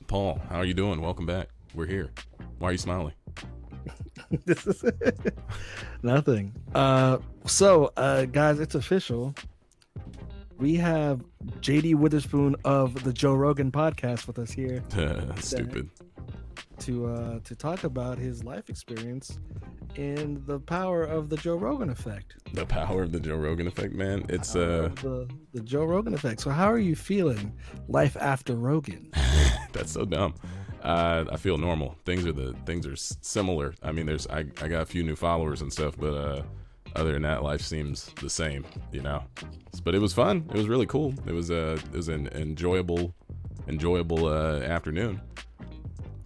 Paul, how are you doing? Welcome back. We're here. Why are you smiling? This is nothing. So, guys, it's official. We have JD Witherspoon of the Joe Rogan podcast with us here. Stupid. To talk about his life experience and the power of the Joe Rogan effect. The power of the Joe Rogan effect, man. It's the Joe Rogan effect. So how are you feeling life after Rogan? That's so dumb. I feel normal. Things are similar. I mean, I got a few new followers and stuff, but other than that, life seems the same, you know. But it was fun. It was really cool. It was an enjoyable afternoon.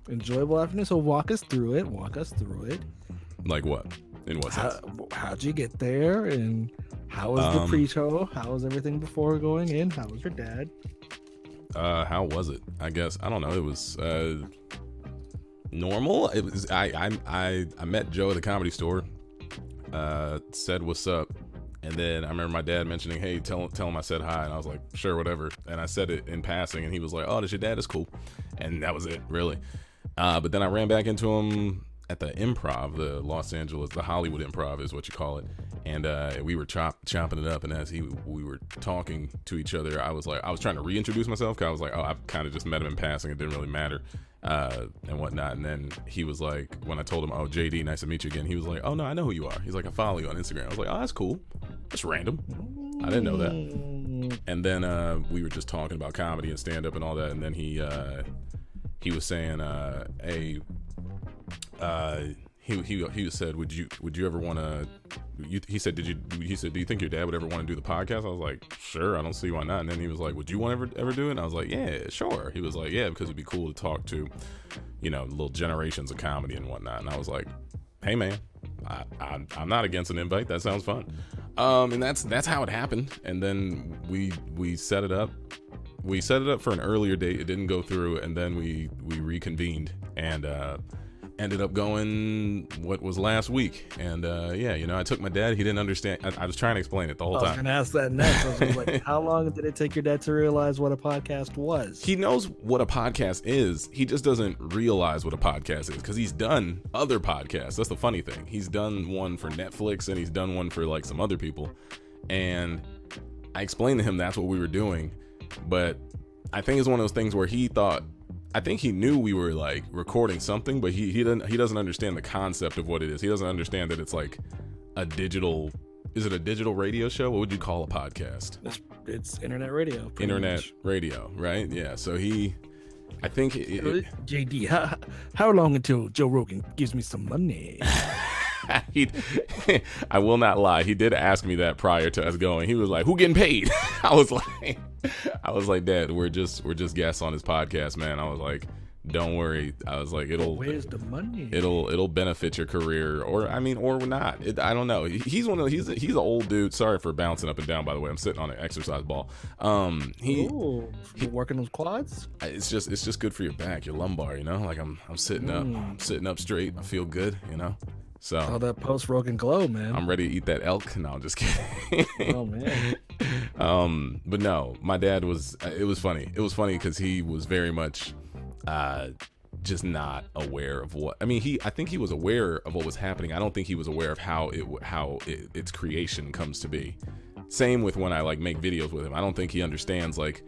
Enjoyable afternoon. So walk us through it. Like what? In what sense? How'd you get there? And how was the pre-show? How was everything before going in? How was your dad? How was it? I guess I don't know. It was normal. It was. I met Joe at the Comedy Store. Said what's up, and then I remember my dad mentioning, "Hey, tell him I said hi," and I was like, "Sure, whatever." And I said it in passing, and he was like, "Oh, that's your dad? Is cool," and that was it, really. But then I ran back into him at the Improv, the Hollywood Improv is what you call it, and we were chopping it up. And as we were talking to each other, I was trying to reintroduce myself because I was like, oh, I've kind of just met him in passing. It didn't really matter, and whatnot. And then he was like, when I told him, "Oh, JD, nice to meet you again," he was like, "Oh no, I know who you are." He's like, "I follow you on Instagram." I was like, "Oh, that's cool. That's random. I didn't know that." And then we were just talking about comedy and stand up and all that. And then he was saying, "Hey." He said, would you ever want to? He said, do you think your dad would ever want to do the podcast? I was like, sure, I don't see why not. And then he was like, would you want to ever do it? And I was like, yeah, sure. He was like, yeah, because it'd be cool to talk to, you know, little generations of comedy and whatnot. And I was like, hey man, I'm not against an invite. That sounds fun. And that's how it happened. And then we set it up. We set it up for an earlier date. It didn't go through, and then we reconvened and ended up going what was last week. And yeah, you know, I took my dad. He didn't understand. I was trying to explain it the whole time. I was gonna ask that next. I was like, how long did it take your dad to realize what a podcast was? He knows what a podcast is. He just doesn't realize what a podcast is because he's done other podcasts. That's the funny thing. He's done one for Netflix and he's done one for like some other people. And I explained to him that's what we were doing. But I think it's one of those things where I think he knew we were like recording something, but he doesn't understand the concept of what it is. He doesn't understand that it's like is it a digital radio show? What would you call a podcast? It's internet radio. Radio, right? Yeah. So I think JD, how long until Joe Rogan gives me some money? I will not lie. He did ask me that prior to us going. He was like, "Who getting paid?" I was like, "Dad, we're just guests on his podcast, man." I was like, "Don't worry." I was like, "Where's the money? It'll benefit your career, or not. I don't know." He's an old dude. Sorry for bouncing up and down. By the way, I'm sitting on an exercise ball. He working those quads. It's just good for your back, your lumbar. You know, like I'm sitting up, sitting up straight. I feel good. You know. So all that Post-Rogan glow, man. I'm ready to eat that elk. No, I'm just kidding. Oh man. But no, my dad was. It was funny. It was funny because he was very much, just not aware of what. I mean, I think he was aware of what was happening. I don't think he was aware of how its creation comes to be. Same with when I like make videos with him. I don't think he understands like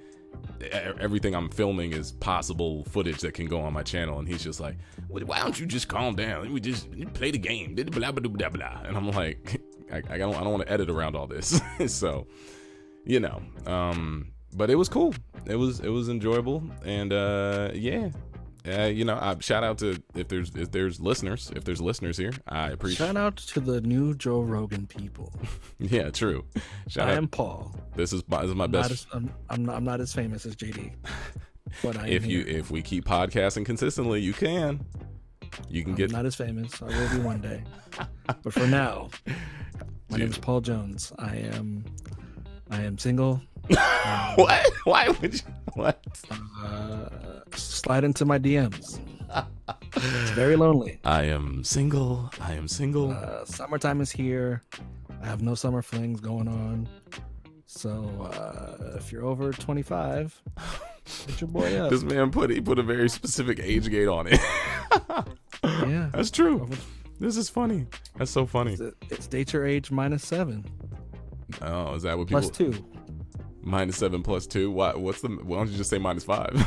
everything I'm filming is possible footage that can go on my channel, and he's just like, why don't you just calm down? We just play the game, blah blah blah blah. And I'm like, I don't want to edit around all this. So, you know, but it was cool. It was enjoyable, and yeah. You know, shout out to if there's listeners here. I appreciate. Shout out to the new Joe Rogan people. Yeah, true. I am Paul. This is my best. I'm not as famous as JD, but if we keep podcasting consistently, you can get. Not as famous. I will be one day, but for now, my name is Paul Jones. I am single. What? Why would you? What? Slide into my DMs. It's very lonely. I am single. Summertime is here. I have no summer flings going on. So if you're over 25, hit your boy up. This man put a very specific age gate on it. Yeah, that's true. This is funny. That's so funny. It's date your age -7. Oh, is that what people? +2. -7 +2. Why don't you just say -5?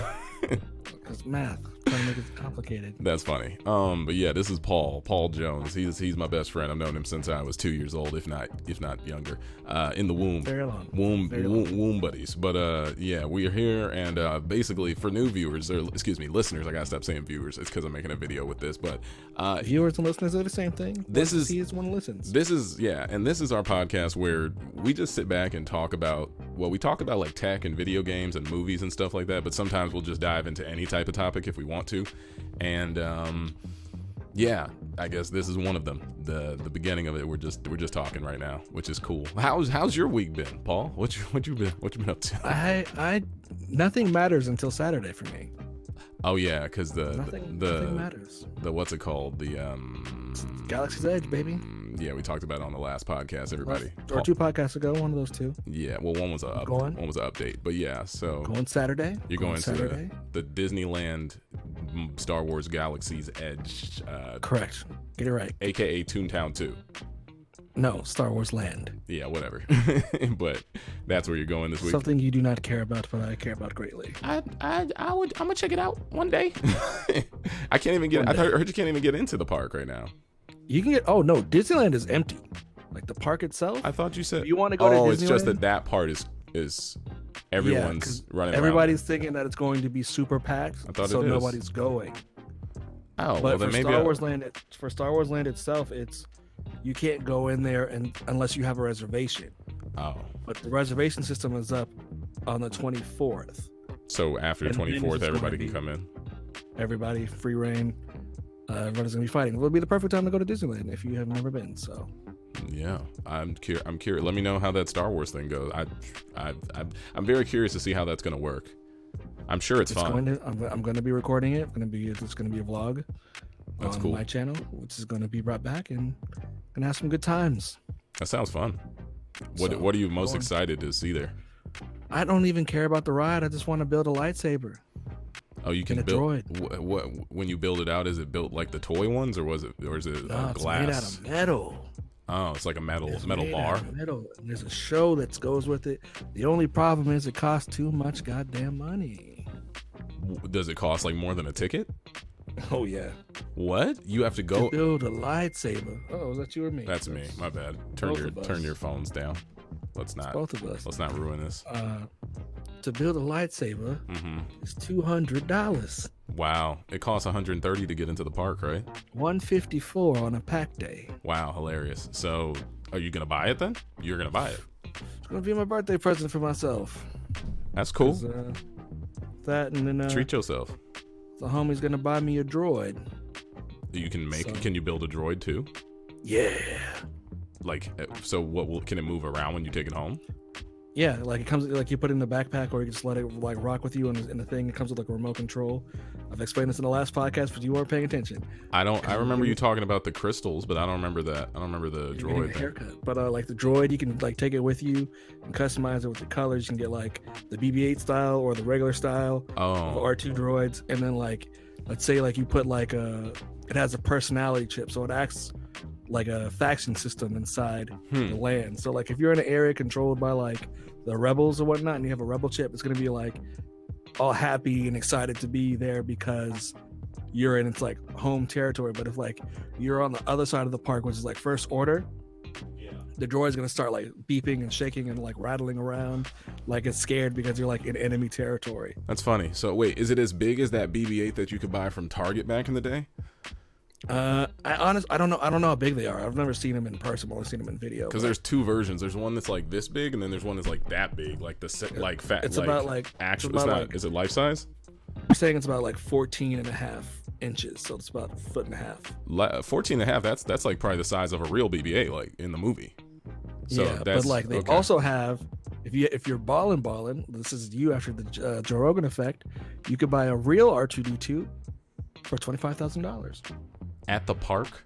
It's math. Trying to make it complicated. That's funny. But yeah, this is Paul Jones. He's my best friend. I've known him since I was 2 years old, if not younger. In the womb. Very long. Womb buddies. But yeah, we are here, and basically for new viewers, or excuse me, listeners. I gotta stop saying viewers. It's because I'm making a video with this. But viewers and listeners are the same thing. This is one listens. This is and this is our podcast where we just sit back and talk about. Well, we talk about like tech and video games and movies and stuff like that. But sometimes we'll just dive into any type of topic if we want to. And yeah, I guess this is one of them. The beginning of it, we're just talking right now, which is cool. How's your week been, Paul? What you been up to? I nothing matters until Saturday for me. Oh yeah, because nothing matters. The what's it called? The Galaxy's Edge, baby. Yeah, we talked about it on the last podcast. Everybody, or 2 podcasts ago, one of those 2. Yeah, well, one was an update, but yeah. So going Saturday. You're going to the Disneyland Star Wars Galaxy's Edge. Correct. Get it right. AKA Toontown 2. No, Star Wars Land. Yeah, whatever. But that's where you're going this week. Something you do not care about, but I care about greatly. I'm gonna check it out one day. I can't even get. I heard you can't even get into the park right now. You can get. Oh no, Disneyland is empty. Like the park itself. I thought you said. You want to go to Disneyland? Oh, it's just that part is everyone's running. Everybody's thinking that it's going to be super packed, so nobody's going. Oh, but well, for Star Wars Land itself, it's you can't go in there unless you have a reservation. Oh. But the reservation system is up on the 24th. So after the 24th, everybody can come in. Everybody, free reign. Everybody's gonna be fighting. It'll be the perfect time to go to Disneyland if you have never been. So. Yeah, I'm curious. Let me know how that Star Wars thing goes. I'm very curious to see how that's gonna work. I'm sure it's fun. I'm going to be recording it. It's going to be a vlog on my channel, which is going to be brought back, and gonna have some good times. That sounds fun. What are you most excited to see there? I don't even care about the ride. I just want to build a lightsaber. Oh, you can build what when you build it out? Is it built like the toy ones, or is it glass? It's made out of metal. Oh, it's like a metal bar. Metal. There's a show that goes with it. The only problem is it costs too much goddamn money. Does it cost like more than a ticket? Oh yeah. What? You have to go build a lightsaber. Oh, is that you or me? That's me. My bad. Turn your phones down. Let's not. Both of us. Let's not ruin this. To build a lightsaber is $200. Wow. It costs $130 to get into the park, right? $154 on a pack day. Wow, hilarious. So, are you gonna buy it then? You're gonna buy it. It's gonna be my birthday present for myself. That's cool. That and then treat yourself. The homie's gonna buy me a droid. You can Can you build a droid too? Yeah. Like, so can it move around when you take it home? Yeah, like it comes, like you put it in the backpack, or you just let it like rock with you in the thing. It comes with like a remote control. I've explained this in the last podcast, but you weren't paying attention. I remember you talking about the crystals, but I don't remember that. I don't remember the droid. Haircut. But like the droid, you can like take it with you and customize it with the colors. You can get like the BB-8 style or the regular style of R2 droids, and then like let's say like you put like it has a personality chip, so it acts like a faction system inside the land. So like if you're in an area controlled by like the rebels or whatnot, and you have a rebel chip, it's gonna be like all happy and excited to be there because you're in its like home territory. But if like you're on the other side of the park, which is like First Order, the droid's gonna start like beeping and shaking and like rattling around like it's scared because you're like in enemy territory. That's funny. So wait, is it as big as that BB-8 that you could buy from Target back in the day? I don't know how big they are. I've never seen them in person. I've only seen them in video. Because there's two versions. There's one that's like this big, and then there's one that's like that big, like like fat. It's like, about like actually. It's not. Is it life size? I'm saying it's about like 14 and a half inches, so it's about a foot and a half. 14 and a half. That's like probably the size of a real BB-8, like in the movie. So yeah, but like they also have, if you're balling, this is you after the Joe Rogan effect. You could buy a real R2D2 for $25,000. At the park?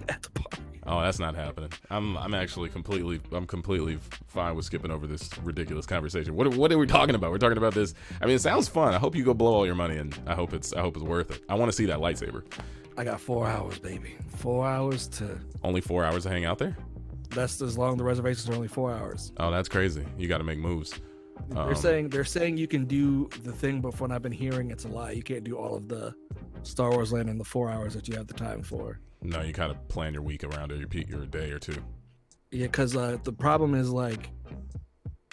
At the park. Oh, that's not happening. I'm actually completely fine with skipping over this ridiculous conversation. What are we talking about? We're talking about this. I mean, it sounds fun. I hope you go blow all your money, and I hope it's worth it. I want to see that lightsaber. I got 4 hours, baby. 4 hours to. Only 4 hours to hang out there? That's as long. The reservations are only 4 hours. Oh, that's crazy. You got to make moves. They're saying you can do the thing, but from what I've been hearing, it's a lie. You can't do all of the Star Wars land in the 4 hours that you have the time for. No, you kind of plan your week around it, your day or two. Yeah, because the problem is like,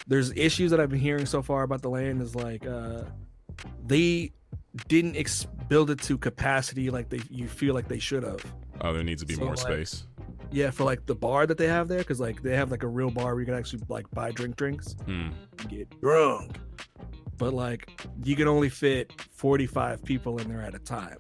there's issues that I've been hearing so far about the land is like, they didn't build it to capacity like you feel like they should have. Oh, there needs to be more space. Yeah, for like the bar that they have there, because like they have like a real bar where you can actually like buy drinks, get drunk. But like you can only fit 45 people in there at a time.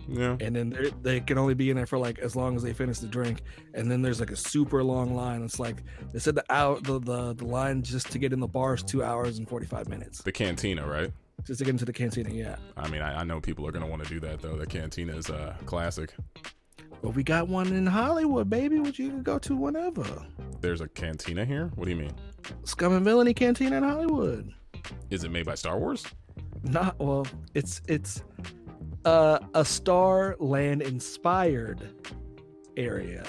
Yeah. And then they can only be in there for like as long as they finish the drink. And then there's like a super long line. It's like they said the line just to get in the bar is 2 hours and 45 minutes. The cantina, right? Just to get into the cantina, yeah. I mean, I know people are gonna want to do that though. The cantina is classic. Well, we got one in Hollywood, baby, which you can go to whenever. There's a cantina here? What do you mean? Scum and Villainy Cantina in Hollywood. Is it made by Star Wars? Not well. It's a Star Land inspired area.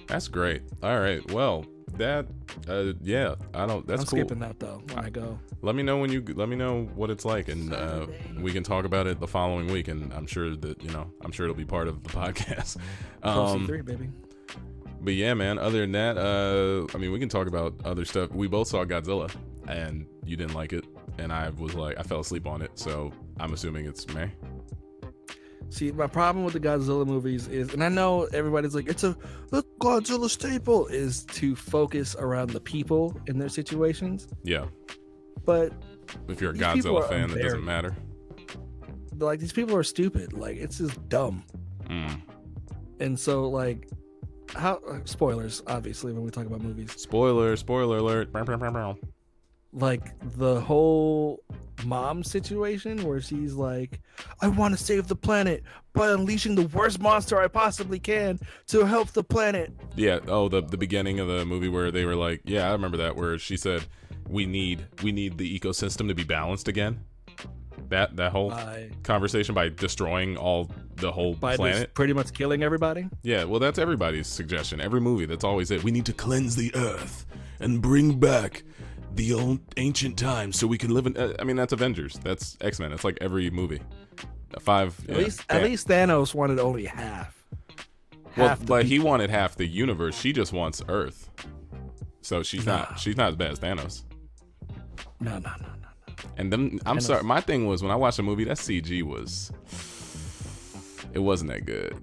That's great. All right. Well, that yeah, I don't. That's I'm cool. skipping that though when I go. Let me know what it's like, and we can talk about it the following week. And I'm sure that it'll be part of the podcast. C3, baby. But yeah, man. Other than that, I mean, we can talk about other stuff. We both saw Godzilla, and you didn't like it, and I was like, I fell asleep on it. So I'm assuming it's meh. See, my problem with the Godzilla movies is, and I know everybody's like, it's a Godzilla staple, is to focus around the people in their situations. Yeah. But if you're a Godzilla fan, it doesn't matter. Like, these people are stupid. Like, it's just dumb. And so, like, spoilers, obviously, when we talk about movies. Spoiler alert. Like, the whole mom situation where she's like, I want to save the planet by unleashing the worst monster I possibly can to help the planet. Yeah. Oh, the beginning of the movie where they were like, yeah, I remember that, where she said, we need the ecosystem to be balanced again. That whole conversation by destroying the whole planet, pretty much killing everybody. Yeah, well, that's everybody's suggestion. Every movie, that's always it. We need to cleanse the earth and bring back the old ancient times so we can live in. I mean, that's Avengers. That's X-Men. It's like every movie. At least Thanos wanted only half. But he wanted half the universe. She just wants Earth. So she's not as bad as Thanos. No. And then sorry, my thing was, when I watched the movie, that CG it wasn't that good.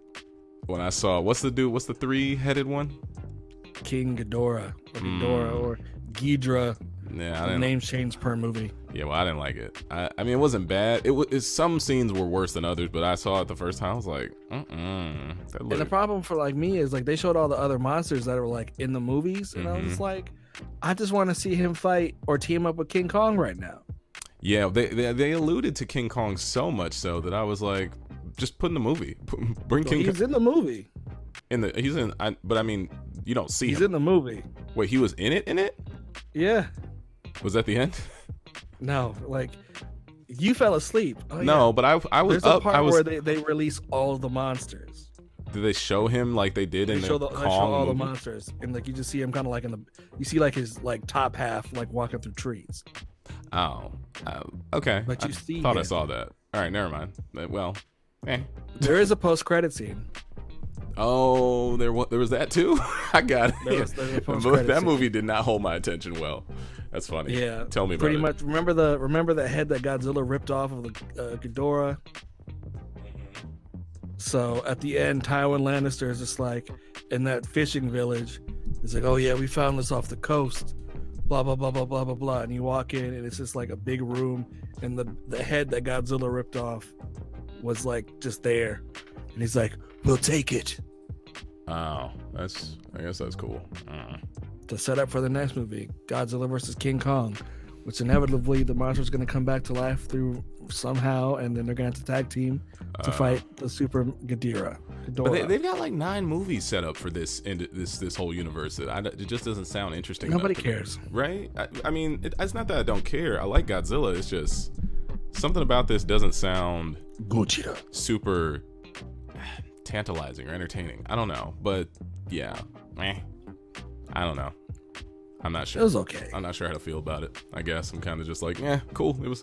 When I saw what's the 3-headed one? King Ghidorah or Ghidra. Yeah, the names changed per movie. Yeah, well, I didn't like it. I mean, it wasn't bad. Some scenes were worse than others, but I saw it the first time. I was like, And the problem for like me is like they showed all the other monsters that were like in the movies, and I was just like, I just want to see him fight or team up with King Kong right now. Yeah, they alluded to King Kong so much so that I was like, just put in the movie. Bring King Kong. He's in the movie. But I mean, you don't see him. He's in the movie. Wait, he was in it? Yeah. Was that the end? No, like you fell asleep. Oh, no, yeah. But I was There's up. A part where they release all of the monsters. Did they show him like they did in the Kong movie? They show all the monsters, and like you just see him kind of like you see like his like top half like walking through trees. Oh, okay. But you thought I saw that. All right, never mind. Well, there is a post-credit scene. Oh, there was that too. I got it. There's a post-credit that scene. movie did not hold my attention well. That's funny. Yeah, tell me about pretty it. much. Remember the head that Godzilla ripped off of the Ghidorah. So at the end, Tywin Lannister is just like in that fishing village. It's like, oh yeah, we found this off the coast. Blah blah blah blah blah blah blah. And you walk in, and it's just like a big room, and the head that Godzilla ripped off was like just there, and he's like, "We'll take it." Oh, I guess that's cool. To set up for the next movie, Godzilla versus King Kong. which inevitably the monster's going to come back to life through somehow, and then they're going to have to tag team to fight the Super Ghidorah. But they've got like 9 movies set up for this whole universe. It just doesn't sound interesting. Nobody cares, right? I mean, it's not that I don't care. I like Godzilla. It's just something about this doesn't sound Godzilla super tantalizing or entertaining. I don't know, but yeah, I don't know. I'm not sure. It was okay. I'm not sure how to feel about it. I guess I'm kind of just like, yeah, cool. It was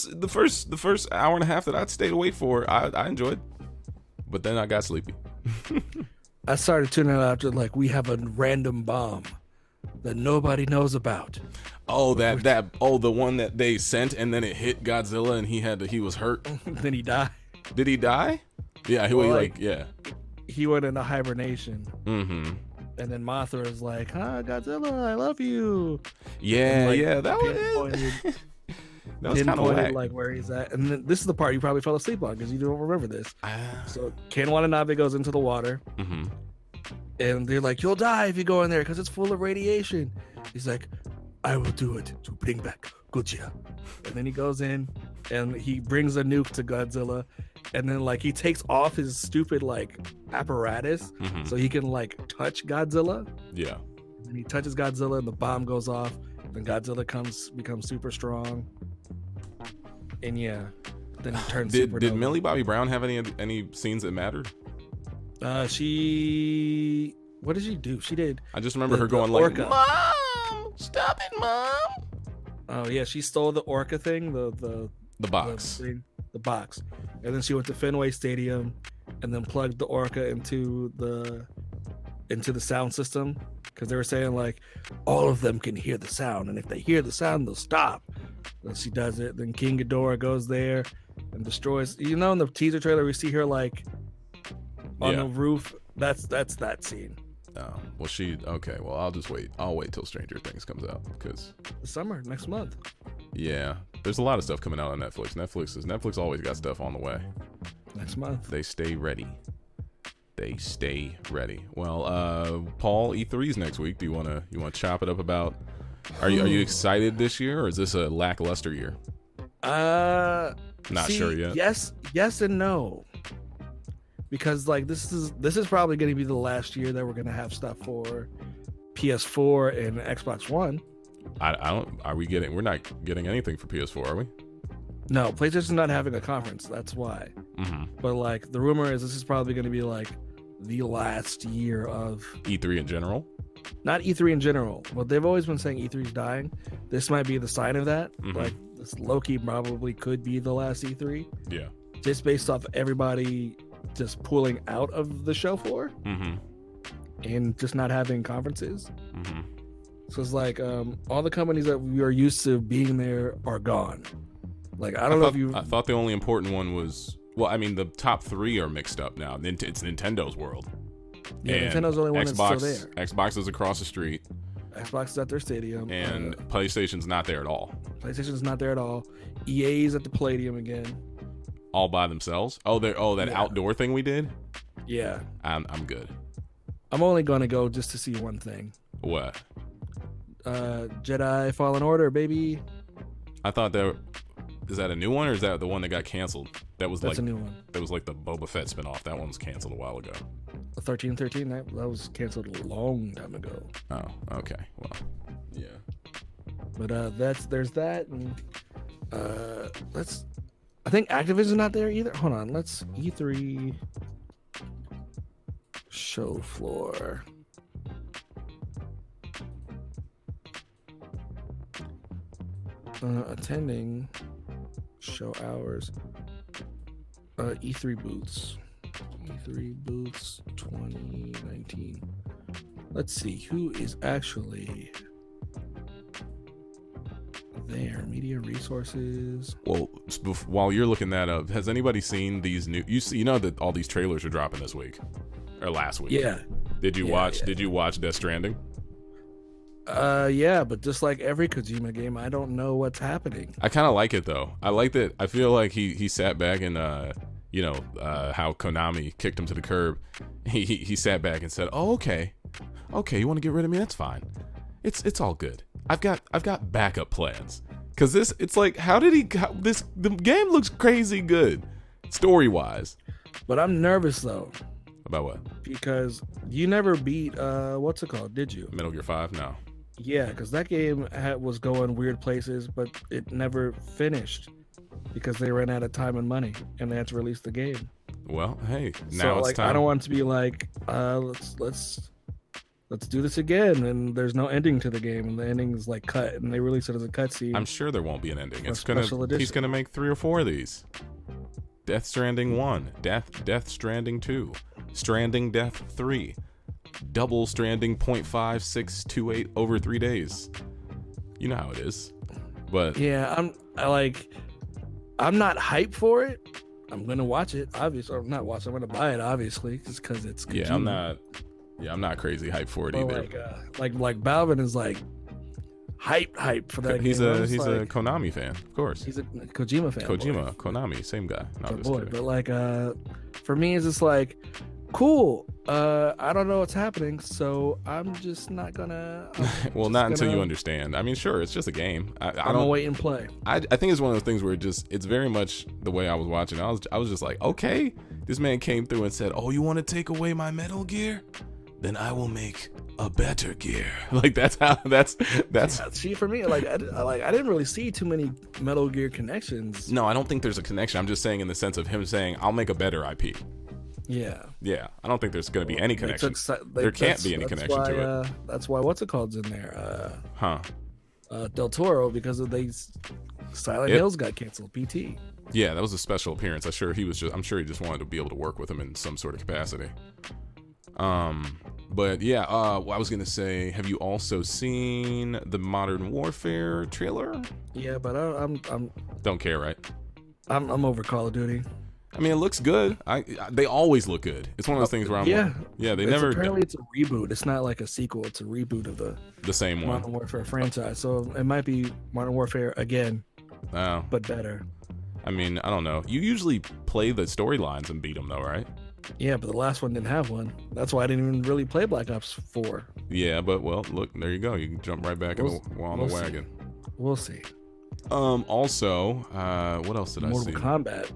the first hour and a half that I'd stayed awake for. I enjoyed, but then I got sleepy. I started tuning out after like we have a random bomb that nobody knows about. Oh, the one that they sent and then it hit Godzilla and he was hurt. Then he died. Did he die? Yeah, he went into hibernation. Mm-hmm. And then Mothra is like, Godzilla, I love you. Yeah, and, that was kind of whack. Like where he's at. And then this is the part you probably fell asleep on because you don't remember this. So Ken Watanabe goes into the water. Mm-hmm. And they're like, you'll die if you go in there because it's full of radiation. He's like, I will do it to bring back Godzilla. And then he goes in and he brings a nuke to Godzilla. And then like he takes off his stupid like apparatus so he can like touch Godzilla. Yeah. And he touches Godzilla and the bomb goes off. Then Godzilla becomes super strong. And yeah, then he turns super. Did Millie Bobby Brown have any scenes that mattered? What did she do? She did. I just remember her going like, orca. Mom, stop it, Mom. Oh yeah, she stole the orca thing, the box. The box. And then she went to Fenway Stadium and then plugged the orca into the sound system because they were saying like all of them can hear the sound and if they hear the sound they'll stop. And she does it. Then King Ghidorah goes there and destroys. In the teaser trailer we see her like on the roof. That's that scene. Oh well, okay. Well, I'll just wait. I'll wait till Stranger Things comes out because the summer next month. Yeah, there's a lot of stuff coming out on Netflix. Netflix always got stuff on the way. Next month. They stay ready. Well, Paul, E3's next week. Do you wanna chop it up about? Are you excited this year, or is this a lackluster year? Not sure yet. Yes and no. Because like this is probably going to be the last year that we're going to have stuff for PS4 and Xbox One. We're not getting anything for PS4, are we? No, PlayStation's not having a conference. That's why. Mm-hmm. But like the rumor is this is probably going to be like the last year of E3 in general. Not E3 in general. Well, they've always been saying E3's dying. This might be the sign of that. Mm-hmm. Like this Loki probably could be the last E3. Yeah. Just based off everybody just pulling out of the show floor and just not having conferences. Mm-hmm. So it's like all the companies that we are used to being there are gone. Like I thought the only important one was, well, I mean the top 3 are mixed up now. It's Nintendo's world. Yeah, and Nintendo's the only one that's still there. Xbox is across the street. Xbox is at their stadium. And PlayStation's not there at all. PlayStation's not there at all. EA's at the Palladium again. All by themselves? That outdoor thing we did? Yeah. I'm good. I'm only going to go just to see one thing. What? Jedi Fallen Order, baby. I thought is that a new one or is that the one that got canceled? That's a new one. That was like the Boba Fett spinoff. That one was canceled a while ago. 1313, that was canceled a long time ago. Oh, okay. Well, yeah. But there's that, and I think Activision's not there either. Hold on, let's E3 show floor. Attending show hours. E3 booths. E3 booths 2019. Let's see who is actually there. Media resources. Well, while you're looking that up, has anybody seen these new? You know that all these trailers are dropping this week or last week. Yeah. Did you watch Death Stranding? Yeah, but just like every Kojima game, I don't know what's happening. I kind of like it though. I like that. I feel like he sat back and how Konami kicked him to the curb. He sat back and said, "Oh, okay, you want to get rid of me? That's fine. It's all good. I've got backup plans. Cause it's like, the game looks crazy good, story-wise. But I'm nervous though. About what? Because you never beat what's it called? Did you? Metal Gear 5? No. Yeah, because that game was going weird places, but it never finished because they ran out of time and money, and they had to release the game. Well, hey, now it's time. I don't want it to be like, let's do this again, and there's no ending to the game, and the ending is like cut, and they release it as a cutscene. I'm sure there won't be an ending. He's gonna make 3 or 4 of these. Death Stranding 1, Death Stranding 2, Stranding Death 3, Double Stranding 0.5628 over 3 days. You know how it is. But yeah, I'm not hyped for it. I'm gonna watch it, obviously. Or not watch it, I'm gonna buy it, obviously, just because it's Kojima. I'm not crazy hyped for it either. Like Balvin is like hype for that. He's a Konami fan, of course. He's a Kojima fan. Konami, same guy. But like for me, it's just like cool. I don't know what's happening, so I'm just not gonna. Not until you understand. I mean, sure, it's just a game. I'm gonna wait and play. I think it's one of those things where it's very much the way I was watching. I was just like, okay, this man came through and said, "Oh, you want to take away my Metal Gear? Then I will make a better gear." Like that's. Yeah, see, for me, I didn't really see too many Metal Gear connections. No, I don't think there's a connection. I'm just saying in the sense of him saying, "I'll make a better IP." Yeah. Yeah, I don't think there's going to be any connection. There can't be any connection to it. That's why what's it called's in there? Del Toro, because of Silent Hills got canceled. PT. Yeah, that was a special appearance. I'm sure he just wanted to be able to work with him in some sort of capacity. But yeah, I was gonna say, have you also seen the Modern Warfare trailer? Yeah, but I'm don't care, right? I'm over Call of Duty. I mean, it looks good. They always look good. It's one of those things where Apparently it's a reboot. It's not like a sequel. It's a reboot of the same one. Modern Warfare franchise. So it might be Modern Warfare again, but better. I mean, I don't know. You usually play the storylines and beat them, though, right? Yeah, but the last one didn't have one. That's why I didn't even really play Black Ops 4. Yeah, but look, there you go. You can jump right back on the wagon. We'll see. Also, what else did I see? Mortal Kombat.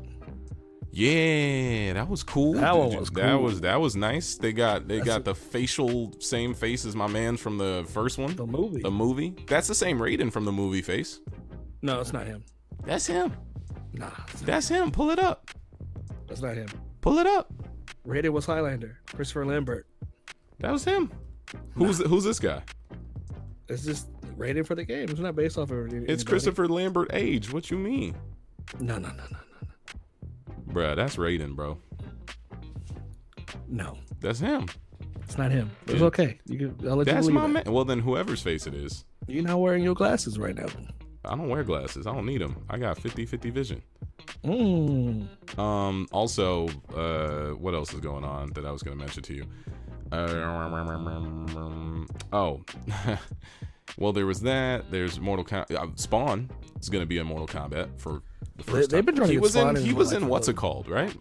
Yeah, that was cool. That one was cool. That was nice. They got the facial same face as my man from the first one. The movie. The movie. That's the same Raiden from the movie face. No, it's not him. That's him. Nah. That's him. Pull it up. That's not him. Pull it up. Raiden was Highlander. Christopher Lambert. That was him. Who's this guy? It's just Raiden for the game. It's not based off of anybody. It's Christopher Lambert age. What you mean? No. Bruh, that's Raiden, bro. No. That's him. It's not him. It's okay. I'll let that's you my man. Well, then whoever's face it is. You're not wearing your glasses right now. I don't wear glasses. I don't need them. I got 50-50 vision. Also, what else is going on that I was going to mention to you? Well, there was that. There's Mortal Kombat. Spawn is going to be in Mortal Kombat for the first time. They've been trying to get Spawn he was in what's it called, right?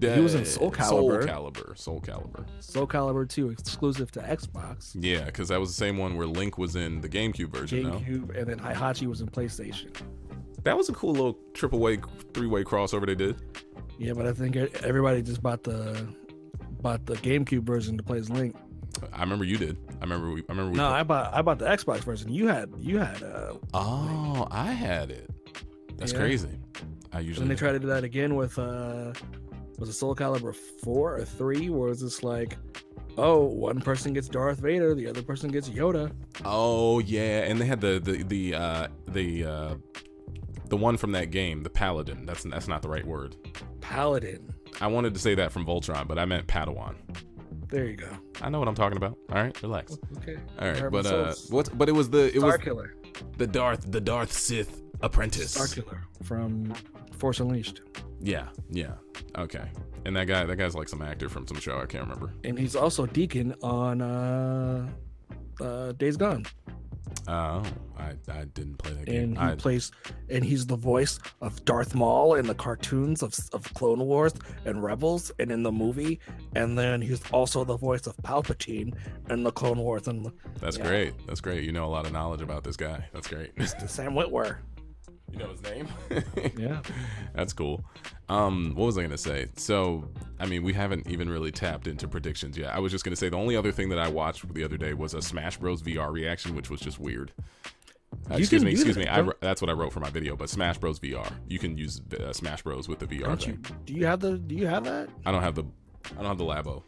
He was in Soul Calibur. Soul Calibur. Soul Calibur 2, exclusive to Xbox. Yeah, because that was the same one where Link was in the GameCube version. And then Heihachi was in PlayStation. That was a cool little triple-way, three-way crossover they did. Yeah, but I think everybody just bought the GameCube version to play as Link. I remember you did. I remember. No, I bought the Xbox version. You had. Oh, I had it. That's crazy. And they tried to do that again with was it Soul Calibur 4 or 3, where it's just like, oh, one person gets Darth Vader, the other person gets Yoda. Oh yeah, and they had the one from that game, the Paladin. That's not the right word. Paladin. I wanted to say that from Voltron, but I meant Padawan. There you go. I know what I'm talking about. All right, relax. Okay. All right, but it was Starkiller. The Darth Sith apprentice. Starkiller from Force Unleashed. Yeah. Okay. And that guy's like some actor from some show I can't remember. And he's also Deacon on Days Gone. Oh, I didn't play that game. And he's the voice of Darth Maul in the cartoons of Clone Wars and Rebels and in the movie, and then he's also the voice of Palpatine in the Clone Wars. And that's great. That's great. You know a lot of knowledge about this guy. That's great. Mr. Sam Witwer. You know his name? Yeah. That's cool. What was I going to say? So, I mean, we haven't even really tapped into predictions yet. I was just going to say the only other thing that I watched the other day was a Smash Bros. VR reaction, which was just weird. Excuse me. That's what I wrote for my video, but Smash Bros. VR. You can use Smash Bros. With the VR thing. Do you have that? I don't have the Labo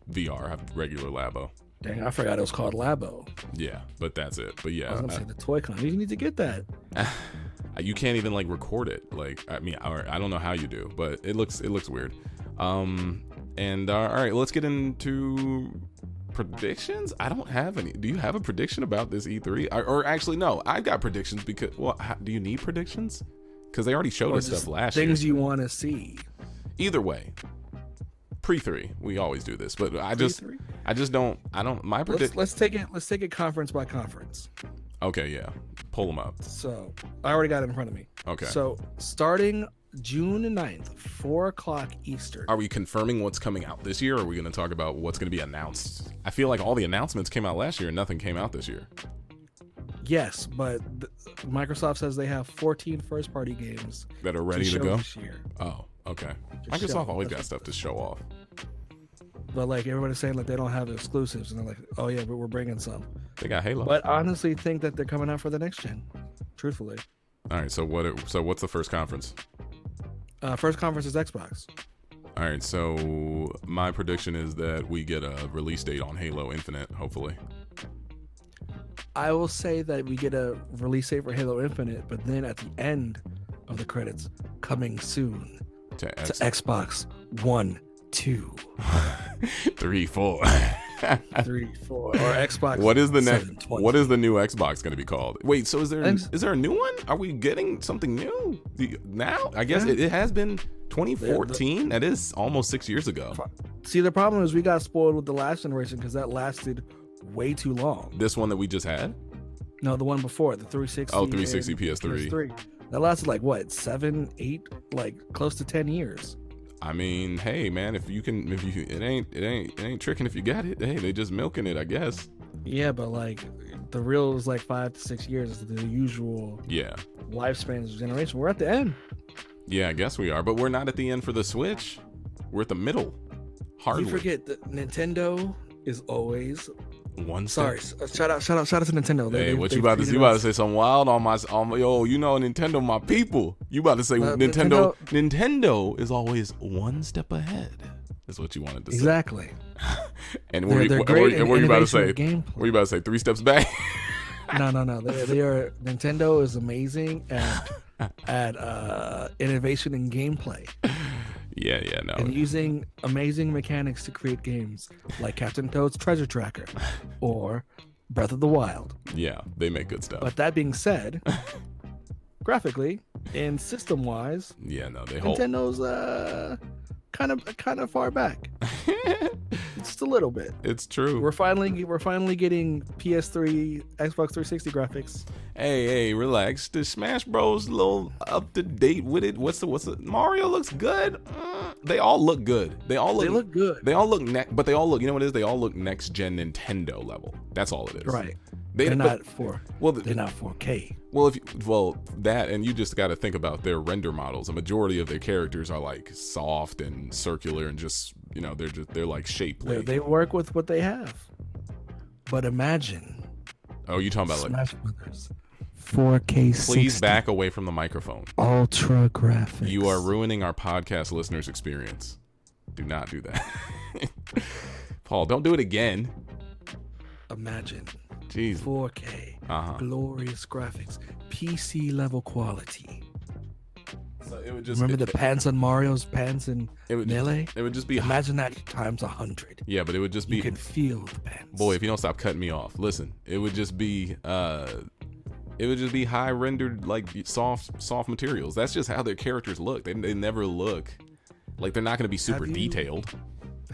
VR. I have regular Labo. Dang, I forgot it was called Labo. Yeah, but that's it. But yeah, I was gonna say the Toy-Con. You need to get that. You can't even like record it. Like, I mean, I don't know how you do, but it looks weird. And all right, let's get into predictions. I don't have any. Do you have a prediction about this E3? Or actually, no, I've got predictions because. Well, do you need predictions? Because they already showed us stuff last year. Things you want to see. Either way, pre-3, we always do this, but I just don't. My prediction. Let's take it conference by conference. Okay, yeah. Pull them up. So, I already got it in front of me. Okay. So, starting June 9th, 4 o'clock Eastern. Are we confirming what's coming out this year, or are we going to talk about what's going to be announced? I feel like all the announcements came out last year and nothing came out this year. Yes, but Microsoft says they have 14 first-party games that are ready to go this year. Oh, okay. Microsoft always got stuff to show off. But like everybody's saying, like they don't have exclusives, and they're like, "Oh yeah, but we're bringing some." They got Halo. But honestly, think that they're coming out for the next gen. Truthfully. All right. So what's the first conference? First conference is Xbox. All right. So my prediction is that we get a release date on Halo Infinite. Hopefully. I will say that we get a release date for Halo Infinite, but then at the end of the credits, coming soon to Xbox One. 2 3 4 3 4 or Xbox. What is the next? What is the new Xbox going to be called? Wait, so is there a new one? Are we getting something new now? I guess it has been 2014. That is almost 6 years ago. See, the problem is we got spoiled with the last generation because that lasted way too long. This one that we just had? No, the one before, the 360. Oh, 360 PS3. That lasted like what, 7, 8, like close to 10 years. I mean, hey man, it ain't tricking if you got it. Hey, they just milking it, I guess. Yeah, but like the real is like 5 to 6 years is the usual lifespan of the generation. We're at the end. Yeah, I guess we are, but we're not at the end for the Switch. We're at the middle. Hardly. You forget that Nintendo is always one step. Sorry, shout out to Nintendo. Hey, what you about to say? You about to say something wild on my yo? You know Nintendo, my people. You about to say Nintendo? Nintendo is always one step ahead. Is what you wanted to say. Exactly. And what you about to say? What you about to say? 3 steps back? No. They are. Nintendo is amazing at innovation in gameplay. Yeah, no. And using amazing mechanics to create games like Captain Toad's Treasure Tracker or Breath of the Wild. Yeah, they make good stuff. But that being said, graphically and system-wise, Nintendo's kind of far back. Just a little bit. It's true. We're finally getting PS3, Xbox 360 graphics. Hey, relax. The Smash Bros. A little up to date with it. What's the Mario looks good. They all look good. They look good. They all look but they all look. You know what it is? They all look next gen Nintendo level. That's all it is. Right. They're not 4K. Well, that, and you just got to think about their render models. A majority of their characters are like soft and circular and just, they're like shapely. They work with what they have. But imagine. Oh, you talking about Smash Brothers 4K 60. Please back away from the microphone. Ultra graphics. You are ruining our podcast listeners' experience. Do not do that. Paul, don't do it again. Imagine. Jeez. 4K, glorious graphics, PC level quality. So it would just remember the pants on Mario's pants in Melee. It would just be imagine that times 100. Yeah, but it would just be. You can feel the pants. Boy, if you don't stop cutting me off, listen. It would just be. It would just be high rendered like soft materials. That's just how their characters look. They never look like they're not going to be super detailed.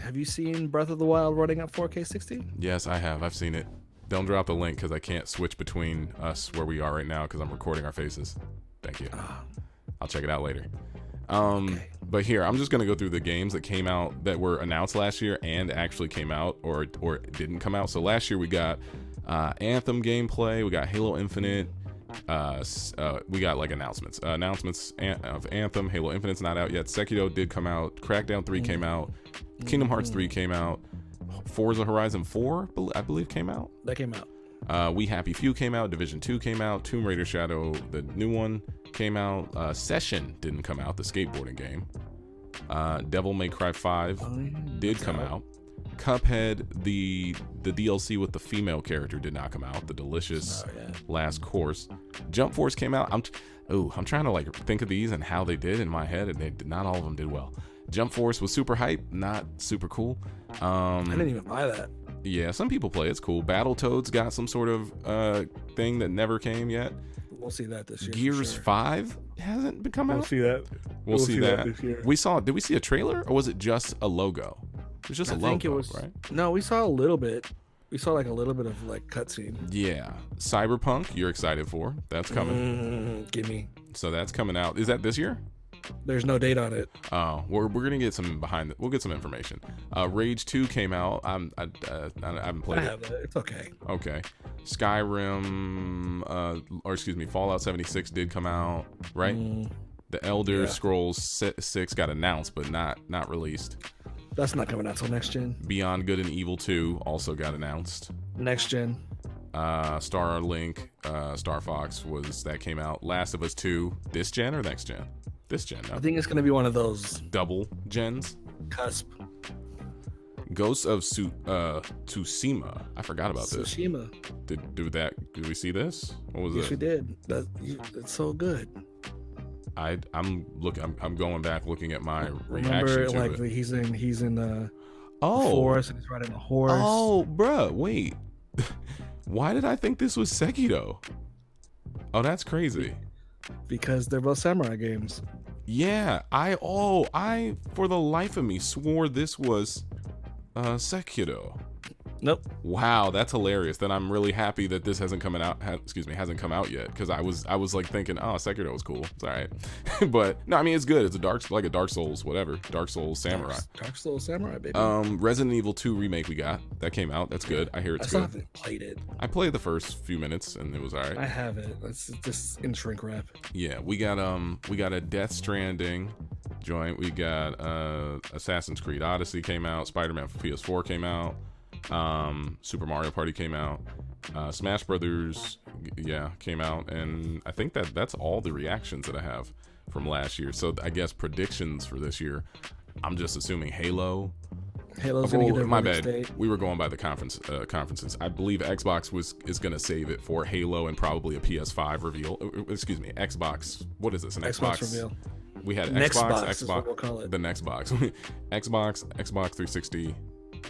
Have you seen Breath of the Wild running at 4K 60? Yes, I have. I've seen it. Don't drop the link because I can't switch between us where we are right now because I'm recording our faces. Thank you. I'll check it out later. Okay. But here, I'm just going to go through the games that came out that were announced last year and actually came out or didn't come out. So last year we got Anthem gameplay, we got Halo Infinite, we got like announcements of Anthem. Halo Infinite's not out yet. Sekiro did come out. Crackdown 3 came out. Kingdom Hearts 3 came out. Forza Horizon 4 I believe came out. That came out. We Happy Few came out. Division 2 came out. Tomb Raider Shadow, the new one, came out. Session didn't come out, the skateboarding game. Devil May Cry 5 did come out. Cuphead, the DLC with the female character did not come out. The delicious last course. Jump Force came out. I'm trying to like think of these and how they did in my head, and they did not all of them did well. Jump Force was super hype, not super cool. I didn't even buy that. Yeah, some people play. It's cool. Battletoads got some sort of thing that never came yet. We'll see that this year. Gears 5 hasn't come out. We'll see that. We'll see that this year. Did we see a trailer or was it just a logo? It was just a logo, think it was, right? No, we saw a little bit. We saw like a little bit of like cutscene. Yeah. Cyberpunk, you're excited for. That's coming. Gimme. So that's coming out. Is that this year? There's no date on it. Oh, we're gonna get some behind. We'll get some information. Rage 2 came out. I haven't played it. It's okay. Okay. Skyrim, Fallout 76 did come out, right? The Elder Scrolls 6 got announced, but not released. That's not coming out till next gen. Beyond Good and Evil 2 also got announced. Next gen. Starlink, Star Fox came out. Last of Us 2, this gen or next gen? This gen. No. I think it's gonna be one of those double gens. Cusp. Ghosts of Tsushima. I forgot about this. Tsushima. Did we see this? What was it? Yes, we did. It's so good. I'm going back looking at my Remember, reaction to like it. he's in the forest and he's riding a horse. Oh, bruh, wait. Why did I think this was Sekiro? Oh, that's crazy. Because they're both samurai games. Yeah, I for the life of me swore this was Sekiro. Nope. Wow, that's hilarious. Then I'm really happy that this hasn't come out yet, because I was like thinking, oh, Sekiro was cool. It's all right. But no, I mean, it's good. It's a Dark Souls, whatever. Dark Souls Samurai. Dark Souls Samurai, baby. Resident Evil 2 remake that came out. That's good. I hear it's good. I haven't played it. I played the first few minutes and it was all right. I have it. It's just in shrink wrap. Yeah, we got a Death Stranding joint. We got Assassin's Creed Odyssey came out. Spider-Man for PS4 came out. Super Mario Party came out. Smash Brothers came out, and I think that's all the reactions that I have from last year. So I guess predictions for this year, I'm just assuming Halo's gonna get their my bad date. We were going by the conferences. I believe Xbox is gonna save it for Halo and probably a PS5 reveal. Xbox. What is this? An Xbox reveal. We had Xbox. We'll call it. The next box. Xbox 360.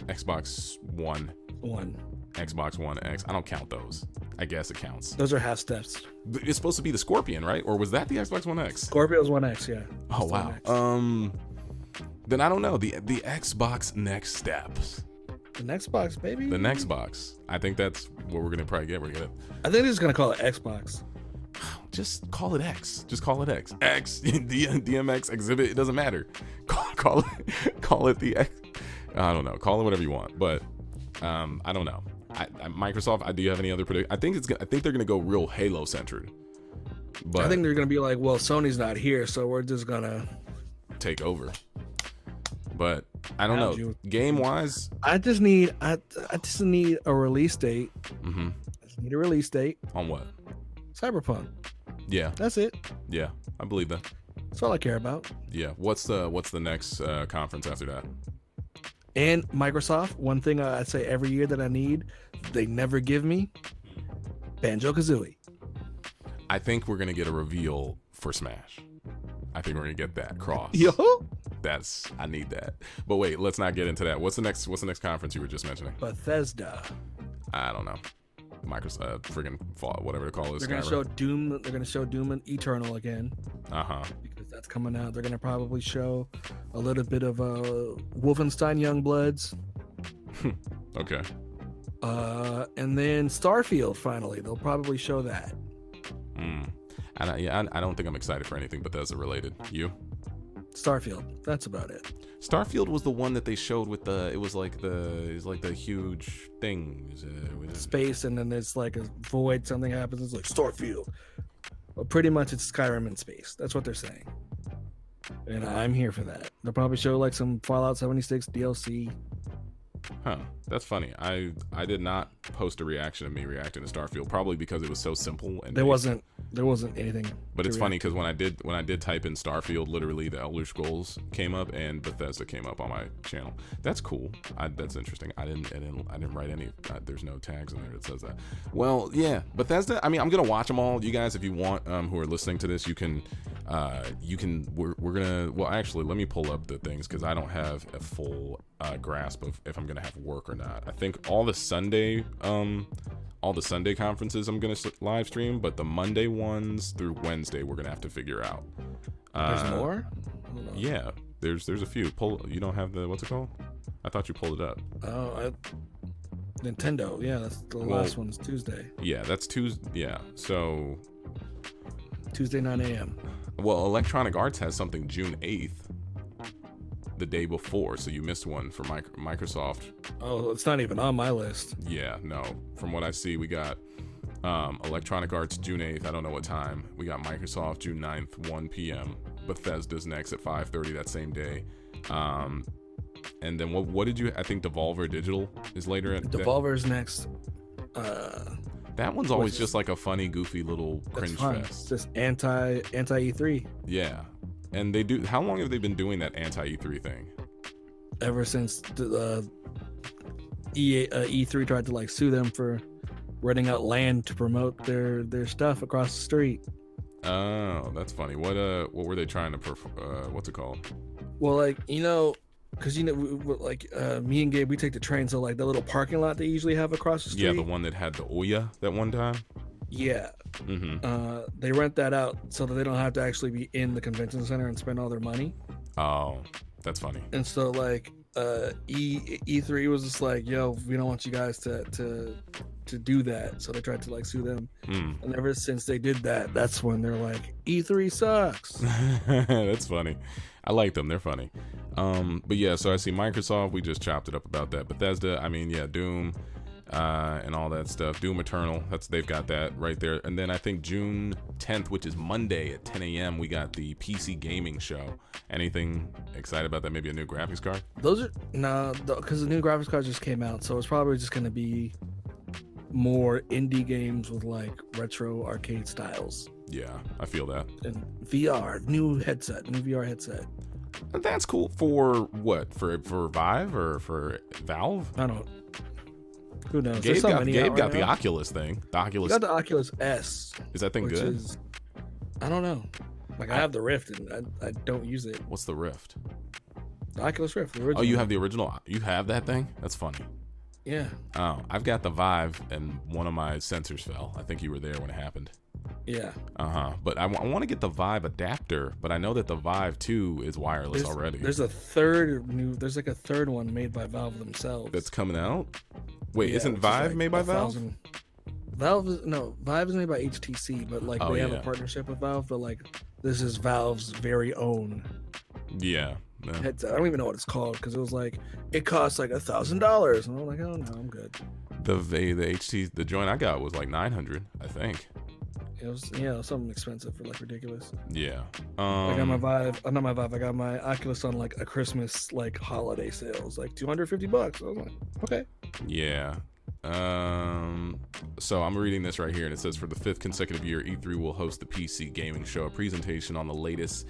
Xbox One, Xbox One X. I don't count those. I guess it counts. Those are half steps. It's supposed to be the Scorpion, right? Or was that the Xbox One X? Scorpio's One X, yeah. Oh wow. Then I don't know. The Xbox next steps. The next box, baby. The next box. I think that's what we're gonna probably get. I think they're just gonna call it Xbox. Just call it X. Just call it X. X DMX Exhibit. It doesn't matter. Call it the X. I don't know. Call it whatever you want, but I don't know. Microsoft. Do you have any other prediction? I think they're gonna go real Halo centered. But I think they're gonna be like, well, Sony's not here, so we're just gonna take over. But I don't know. Game wise, I just need a release date. Mm-hmm. I just need a release date on what? Cyberpunk. Yeah, that's it. Yeah, I believe that. That's all I care about. Yeah. What's the next conference after that? And Microsoft, one thing I say every year that I need, they never give me, Banjo-Kazooie. I think we're gonna get a reveal for Smash. I think we're gonna get that cross. Yo, I need that. But wait, let's not get into that. What's the next conference you were just mentioning? Bethesda. I don't know. Microsoft, friggin' Fallout, whatever to call it. They're gonna show Doom. They're gonna show Doom and Eternal again. Because that's coming out. They're gonna probably show a little bit of Wolfenstein Youngbloods. Okay. And then Starfield, finally. They'll probably show that. I don't think I'm excited for anything Bethesda related. You? Starfield. That's about it. Starfield was the one that they showed with it was like the huge thing. Space, and then there's like a void, something happens, it's like Starfield. Well, pretty much it's Skyrim in space. That's what they're saying. And I'm here for that. They'll probably show like some Fallout 76 DLC. Huh, that's funny. I did not post a reaction of me reacting to Starfield, probably because it was so simple and there wasn't anything. But it's funny because when I did type in Starfield, literally the Elder Scrolls came up and Bethesda came up on my channel. That's cool. That's interesting. I didn't write any. There's no tags in there that says that. Well, yeah, Bethesda. I mean, I'm gonna watch them all. You guys, if you want, who are listening to this, you can. We're gonna. Well, actually, let me pull up the things because I don't have a full grasp of if I'm gonna have work or not. I think all the Sunday conferences I'm gonna live stream, but the Monday ones through Wednesday we're gonna have to figure out. There's more? Yeah, there's a few. You don't have the, what's it called? I thought you pulled it up. Oh, Nintendo. Yeah, that's the last one is Tuesday. Yeah, that's Tuesday. Yeah, so Tuesday 9 a.m. Well, Electronic Arts has something June 8th, the day before, so you missed one for Microsoft. Oh, it's not even on my list. Yeah, no. From what I see, we got Electronic Arts June 8th. I don't know what time. We got Microsoft June 9th, 1 p.m. Bethesda's next at 5:30 that same day. And then what did you? I think Devolver Digital is later. Devolver's next. That one's always just like a funny, goofy little cringe fest. It's just anti E3. Yeah, and they do. How long have they been doing that anti E3 thing? Ever since the E3 tried to like sue them for renting out land to promote their stuff across the street. Oh, that's funny. What were they trying to what's it called? Well, like, because me and Gabe, we take the train, so like the little parking lot they usually have across the street. Yeah, the one that had the Ouya that one time. Yeah. Mm-hmm. They rent that out so that they don't have to actually be in the convention center and spend all their money. Oh, that's funny. And so like E3 was just like, yo, we don't want you guys to do that, so they tried to like sue them. And ever since they did that, that's when they're like, E3 sucks. That's funny. I like them, they're funny. But yeah, so I see Microsoft, we just chopped it up about that. Bethesda, I mean, yeah, Doom and all that stuff. Doom Eternal, they've got that right there. And then I think June 10th, which is Monday at 10 a.m, we got the PC gaming show. Anything excited about that? Maybe a new graphics card? Those are because the new graphics card just came out, so it's probably just going to be more indie games with like retro arcade styles. Yeah, I feel that. And VR, new VR headset. That's cool. For what? For Vive or for Valve? I don't. Who knows? Gabe got the Oculus thing. The Oculus. You got the Oculus S. Is that thing good? I don't know. Like I have the Rift and I don't use it. What's the Rift? The Oculus Rift. The original. Oh, you have the original. You have that thing? That's funny. Yeah. Oh, I've got the Vive and one of my sensors fell. I think you were there when it happened. Yeah. But I want to get the Vive adapter, but I know that the Vive 2 is wireless already. There's a third one made by Valve themselves. That's coming out? Wait, yeah, isn't Vive made by Valve? Vive is made by HTC, but like they have a partnership with Valve, but like this is Valve's very own. Yeah. Headset. I don't even know what it's called because it was like it costs like $1,000, and I'm like, oh no, I'm good. The joint I got was like $900, I think. It was something expensive for like ridiculous. Yeah. I got my Vive. Not my Vive. I got my Oculus on like a Christmas like holiday sales, like $250. I was like, okay. Yeah. So I'm reading this right here, and it says for the 5th consecutive year, E3 will host the PC gaming show, a presentation on the latest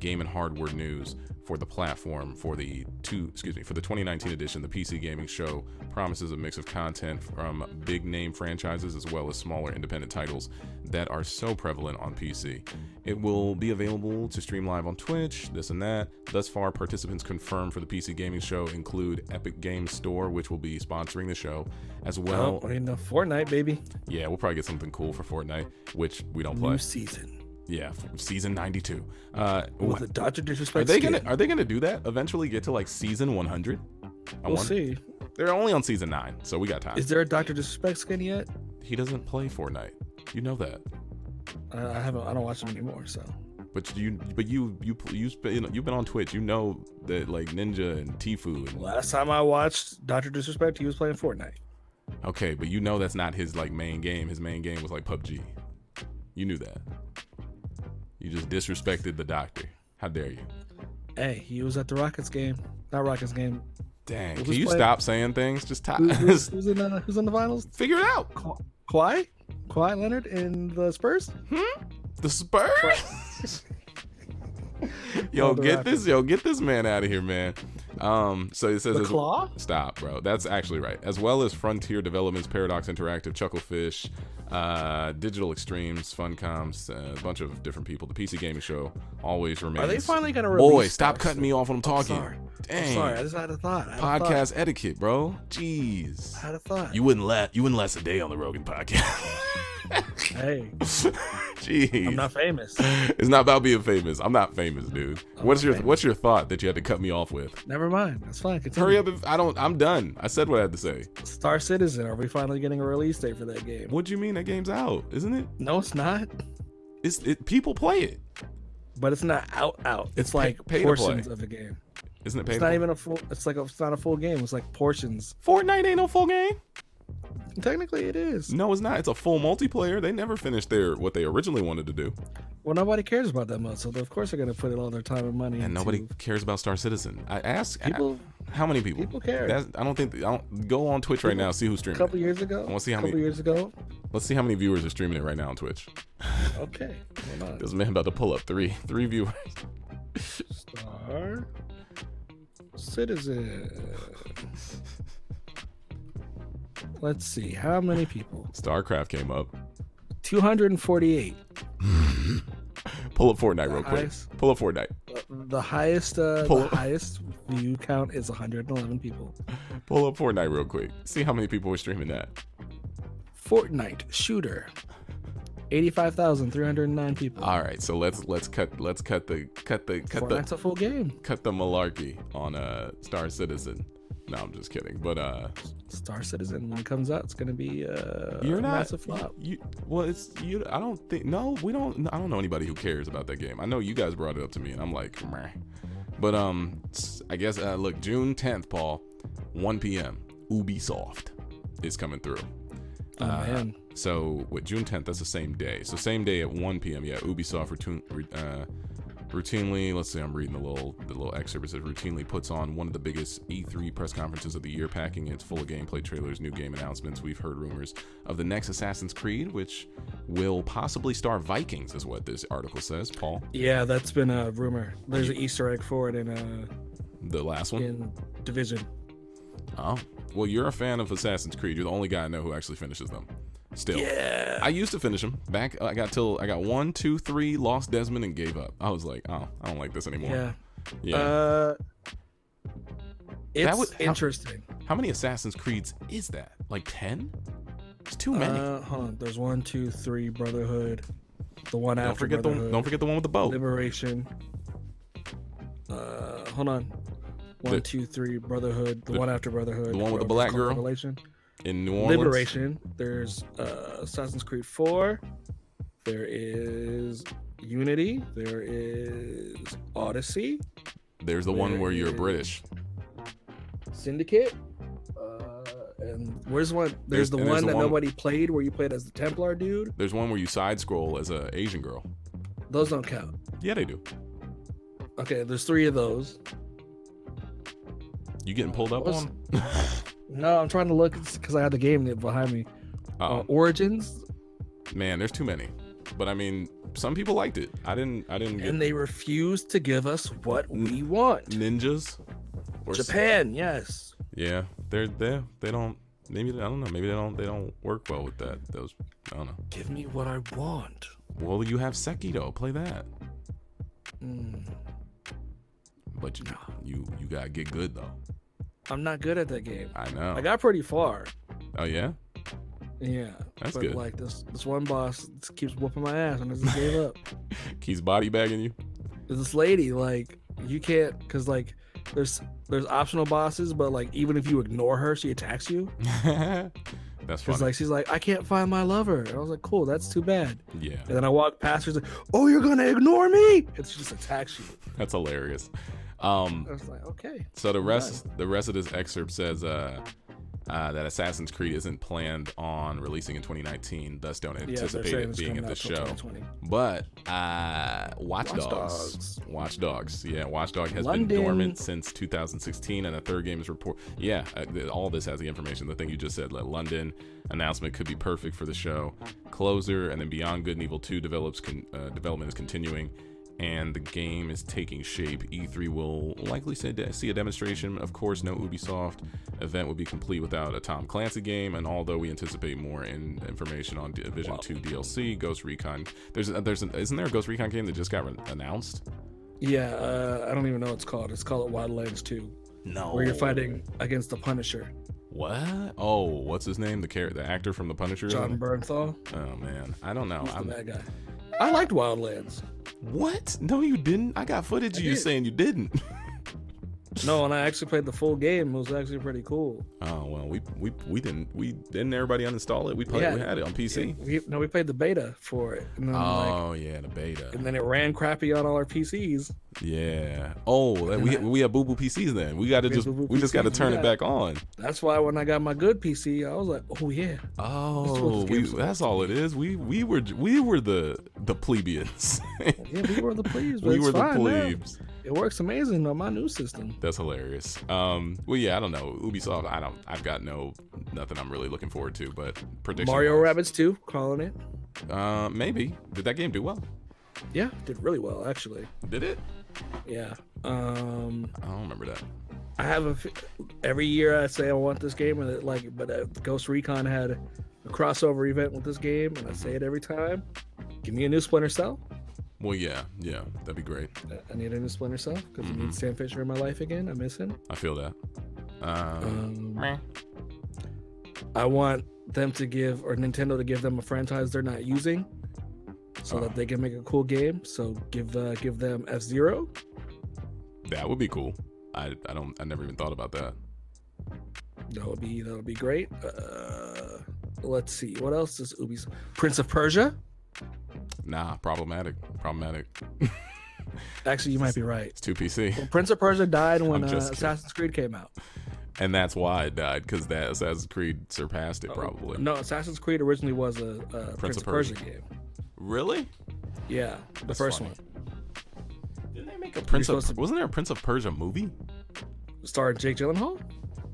game and hardware news for the platform. For the 2019 edition, the PC gaming show promises a mix of content from big name franchises as well as smaller independent titles that are so prevalent on PC. It will be available to stream live on Twitch, this and that. Thus far, participants confirmed for the PC gaming show include Epic Games Store, which will be sponsoring the show, as well. Fortnite, baby. Yeah, we'll probably get something cool for Fortnite, which we don't play. New season. Yeah, season 92. With the Dodger disrespect. Are they gonna do that? Eventually get to like season 100? We'll see. They're only on season 9, so we got time. Is there a Dr. Disrespect skin yet? He doesn't play Fortnite. You know that. I don't watch him anymore. So. But you've been on Twitch. You know that like Ninja and Tfue. And... Last time I watched Dr. Disrespect, he was playing Fortnite. Okay, but you know that's not his like main game. His main game was like PUBG. You knew that. You just disrespected the doctor. How dare you? Hey, he was at the Rockets game. Not Rockets game. Dang, can you stop saying things? Just who's in the finals? Figure it out. Kawhi Leonard and the Spurs? The Spurs? Get this man out of here, man. So it says the Claw? Stop, bro. That's actually right. As well as Frontier Developments, Paradox Interactive, Chucklefish, Digital Extremes, Funcoms, a bunch of different people. The PC Gaming Show always remains. Are they finally gonna release? Boy, stop cutting me off when I'm talking. Dang. I'm sorry, I just had a thought. Podcast etiquette, bro. Jeez. I had a thought. You wouldn't last a day on the Rogan podcast. Hey. Jeez. I'm not famous. It's not about being famous. I'm not famous, dude. What's your thought that you had to cut me off with? Never mind. That's fine. Continue. Hurry up. I'm done. I said what I had to say. Star Citizen. Are we finally getting a release date for that game? What do you mean? That game's out, isn't it? No, it's not. People play it. But it's not out. It's like portions of the game. Isn't it paid? It's not even a full. It's not a full game. It's like portions. Fortnite ain't no full game. Technically, it is. No, it's not. It's a full multiplayer. They never finished what they originally wanted to do. Well, nobody cares about that much, so of course they're going to put all their time and money. And nobody cares about Star Citizen. I ask people. How many people? People care. I don't go on Twitch right now. See who's streaming. A couple years ago. I want to see how many. Years ago. Let's see how many viewers are streaming it right now on Twitch. Okay. This man about to pull up three viewers. Star Citizen. Let's see. How many people? StarCraft came up. 248. Pull up Fortnite real quick. Pull up Fortnite. The highest view count is 111 people. Pull up Fortnite real quick. See how many people were streaming that. Fortnite shooter. 85,309 people. All right, so let's cut Fortnite's a full game. Cut the malarkey on Star Citizen. No, I'm just kidding. But Star Citizen, when it comes out, it's gonna be a massive flop. I don't know anybody who cares about that game. I know you guys brought it up to me, and I'm like, meh. But I guess look, June 10th, Paul, 1 p.m. Ubisoft is coming through. Oh man. So with June 10th, that's the same day. So same day at 1 p.m. Yeah, Ubisoft routinely, let's see, I'm reading the little excerpt. It says routinely puts on one of the biggest E3 press conferences of the year, packing it full of gameplay trailers, new game announcements. We've heard rumors of the next Assassin's Creed, which will possibly star Vikings, is what this article says. Paul? Yeah, that's been a rumor. There's an Easter egg for it in the last one in Division. Oh, well, you're a fan of Assassin's Creed. You're the only guy I know who actually finishes them. Still, yeah. I used to finish them back. I got 1, 2, 3, lost Desmond, and gave up. I was like, oh, I don't like this anymore. Yeah. It's interesting. How many Assassin's Creeds is that? Like 10? It's too many. Hold on. There's 1, 2, 3 Brotherhood. The one after Brotherhood. Don't forget the one with the boat. Liberation. Hold on. 1, 2, 3 Brotherhood. The one after Brotherhood. The one with the black girl. Revelation. In New Orleans. Liberation. There's Assassin's Creed 4. There is Unity. There is Odyssey. There's the one where you're British. Syndicate. And where's one? There's the one that nobody played, where you played as the Templar dude. There's one where you side scroll as an Asian girl. Those don't count. Yeah, they do. Okay, there's 3 of those. You getting pulled up on? No, I'm trying to look because I had the game behind me. Origins. Man, there's too many. But I mean, some people liked it. I didn't. And they refused to give us what we want. Ninjas. Japan, yes. Yeah, they don't. Maybe I don't know. Maybe they don't work well with that. Those, I don't know. Give me what I want. Well, you have Sekiro. Play that. But you gotta get good though. I'm not good at that game. I know. I got pretty far. Oh yeah. Yeah, that's good. Like this one boss keeps whooping my ass, and I just gave up. Keeps body bagging you. This lady, like, you can't, cause like there's optional bosses, but like even if you ignore her, she attacks you. That's funny. Like she's like, I can't find my lover. And I was like, cool, that's too bad. Yeah. And then I walk past her, she's like, oh, you're gonna ignore me? And she just attacks you. That's hilarious. I was like, okay. So the rest of this excerpt says that Assassin's Creed isn't planned on releasing in 2019, thus don't anticipate it being at the show. But Watch Dogs. Yeah, Watch Dogs has been dormant since 2016, and a third game is report. Yeah, all this has the information. The thing you just said, like London announcement could be perfect for the show. Closer, and then Beyond Good and Evil 2 development is continuing, and the game is taking shape. E3 will likely see a demonstration. Of course, no Ubisoft event would be complete without a Tom Clancy game, and although we anticipate more information on Division 2 DLC, Ghost Recon, isn't there a Ghost Recon game that just got announced? Yeah, I don't even know what it's called. It's called Wildlands 2. No. Where you're fighting against the Punisher. What? Oh, what's his name? The actor from the Punisher? John Bernthal. Oh man, I don't know. I'm the bad guy. I liked Wildlands. What? No, you didn't. I got footage of you saying you didn't. No, and I actually played the full game. It was actually pretty cool. Oh well, we didn't everybody uninstall it. We had it on PC. We played the beta for it. And then the beta. And then it ran crappy on all our PCs. Yeah. Oh, we have boo boo PCs then. We just got to turn it back on. That's why when I got my good PC, I was like, oh yeah. Oh, that's all it is. We were the plebeians. Yeah, we were the plebes. We were the plebes. Now. It works amazing on my new system. That's hilarious. Well, yeah, I don't know. Ubisoft, I've got nothing I'm really looking forward to, but prediction. Mario Rabbids 2, calling it. Maybe. Did that game do well? Yeah, did really well, actually. Did it? Yeah. I don't remember that. I have every year I say I want this game, but Ghost Recon had a crossover event with this game, and I say it every time. Give me a new Splinter Cell. Well, yeah, that'd be great. I need a new Splinter Cell because I need Sam Fisher in my life again. I miss him. I feel that. I want them to give, or Nintendo to give them a franchise they're not using, so that they can make a cool game. So give them F-Zero. That would be cool. I never even thought about that. That would be great. Let's see, what else is Ubisoft? Prince of Persia. Nah, problematic. Actually, you might be right. It's too PC. Well, Prince of Persia died when Assassin's Creed came out. And that's why it died, because that Assassin's Creed surpassed it, probably. No, Assassin's Creed originally was a Prince of Persia game. Really? Yeah, the first one. Didn't they make wasn't there a Prince of Persia movie? Starring Jake Gyllenhaal?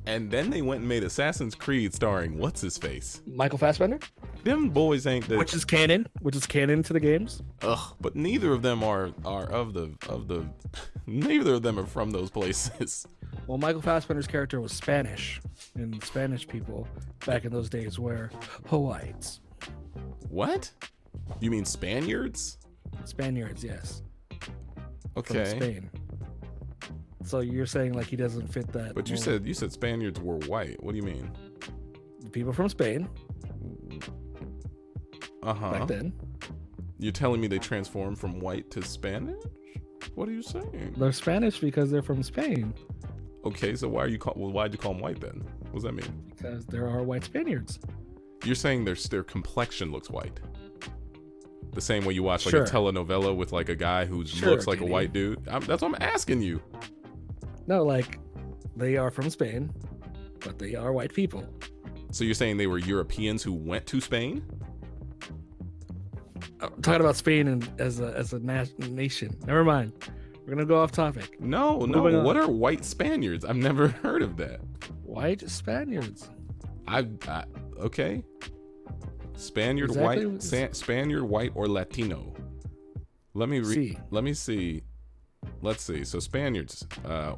And then they went and made Assassin's Creed starring what's-his-face? Michael Fassbender? Them boys ain't the... Which is canon to the games. Ugh, but neither of them are of the neither of them are from those places. Well, Michael Fassbender's character was Spanish, and Spanish people back in those days were Hawaiians. What? You mean Spaniards? Spaniards, yes. Okay. From Spain. So you're saying like he doesn't fit that. But you said Spaniards were white. What do you mean? The people from Spain. Back then. You're telling me they transformed from white to Spanish? What are you saying? They're Spanish because they're from Spain. Okay, so why'd you call them white then? What does that mean? Because there are white Spaniards. You're saying their complexion looks white. The same way you watch like a telenovela with like a guy who looks like a white dude. That's what I'm asking you. No, like they are from Spain, but they are white people. So you're saying they were Europeans who went to Spain? I'm talking about Spain as a nation. Never mind. We're gonna go off topic. No. What are white Spaniards? I've never heard of that. White Spaniards. Okay. Spaniard, Spaniard, white, or Latino. Let me see. Let's see. So Spaniards,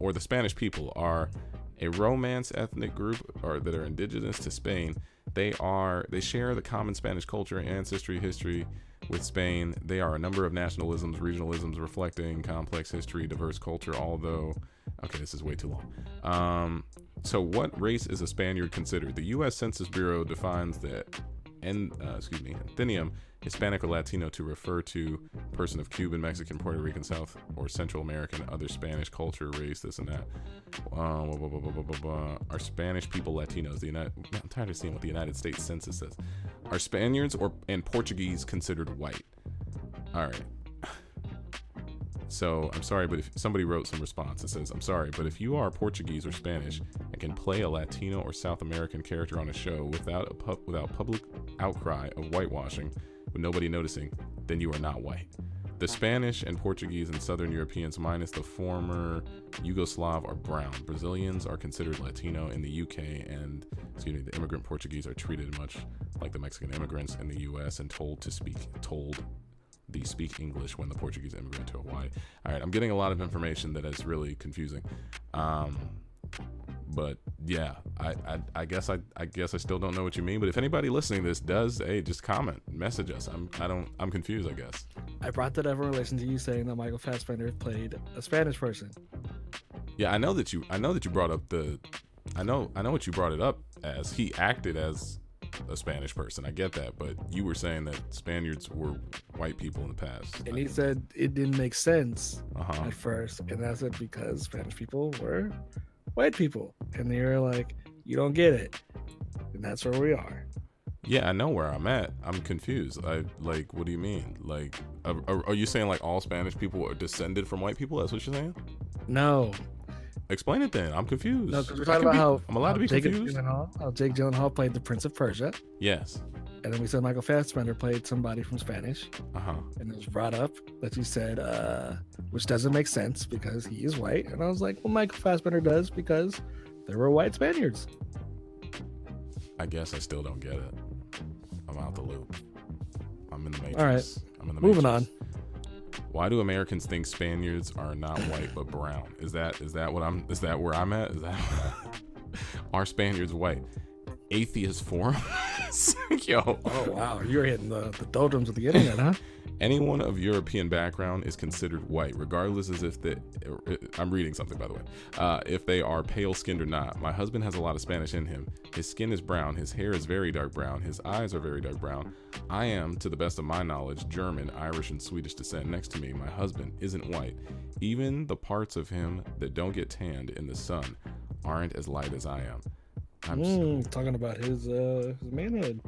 or the Spanish people, are a Romance ethnic group, that are indigenous to Spain. They share the common Spanish culture, ancestry, history with Spain. They are a number of nationalisms, regionalisms, reflecting complex history, diverse culture. Although, okay, this is way too long. So what race is a Spaniard considered? The U.S. Census Bureau defines that Anthenium, Hispanic or Latino, to refer to person of Cuban, Mexican, Puerto Rican, South or Central American, other Spanish culture, race, this and that. Are Spanish people Latinos? I'm tired of seeing what the United States Census says. Are Spaniards and Portuguese considered white? All right. So, I'm sorry, but if somebody wrote some response, it says, I'm sorry, but if you are Portuguese or Spanish and can play a Latino or South American character on a show without public outcry of whitewashing, with nobody noticing, then you are not white. The Spanish and Portuguese and Southern Europeans, minus the former Yugoslav, are brown. Brazilians are considered Latino in the UK, and the immigrant Portuguese are treated much like the Mexican immigrants in the US and told they speak English when the Portuguese immigrant to Hawaii. All right, I'm getting a lot of information that is really confusing. But yeah, I guess I still don't know what you mean. But if anybody listening to this does, hey, just comment, message us. I'm confused, I guess. I brought that up in relation to you saying that Michael Fassbender played a Spanish person. Yeah, I know that you brought up I know what you brought it up as. He acted as a Spanish person. I get that, but you were saying that Spaniards were white people in the past. And he said it didn't make sense at first, and that's it because Spanish people were white people, and they were like, you don't get it, and that's where we are. Yeah, I know where I'm at. I'm confused. What do you mean? Like, are you saying like all Spanish people are descended from white people? That's what you're saying? No. Explain it then. I'm confused. No, because we're talking about how I'm allowed to be confused. How Jake Gyllenhaal played the Prince of Persia. Yes. And then we said Michael Fassbender played somebody from Spanish. And it was brought up that you said, which doesn't make sense because he is white. And I was like, well, Michael Fassbender does because there were white Spaniards. I guess I still don't get it. I'm out the loop. I'm in the Matrix. All right. I'm in the Moving Matrix. on. Why do Americans think Spaniards are not white but brown? Is that where I'm at? Is that are Spaniards white? Atheist forums? Yo. Oh wow, you're hitting the doldrums of the internet, huh? Anyone of European background is considered white, regardless as if I'm reading something, by the way. If they are pale-skinned or not. My husband has a lot of Spanish in him. His skin is brown. His hair is very dark brown. His eyes are very dark brown. I am, to the best of my knowledge, German, Irish, and Swedish descent. Next to me, my husband isn't white. Even the parts of him that don't get tanned in the sun aren't as light as I am. Talking about his manhood.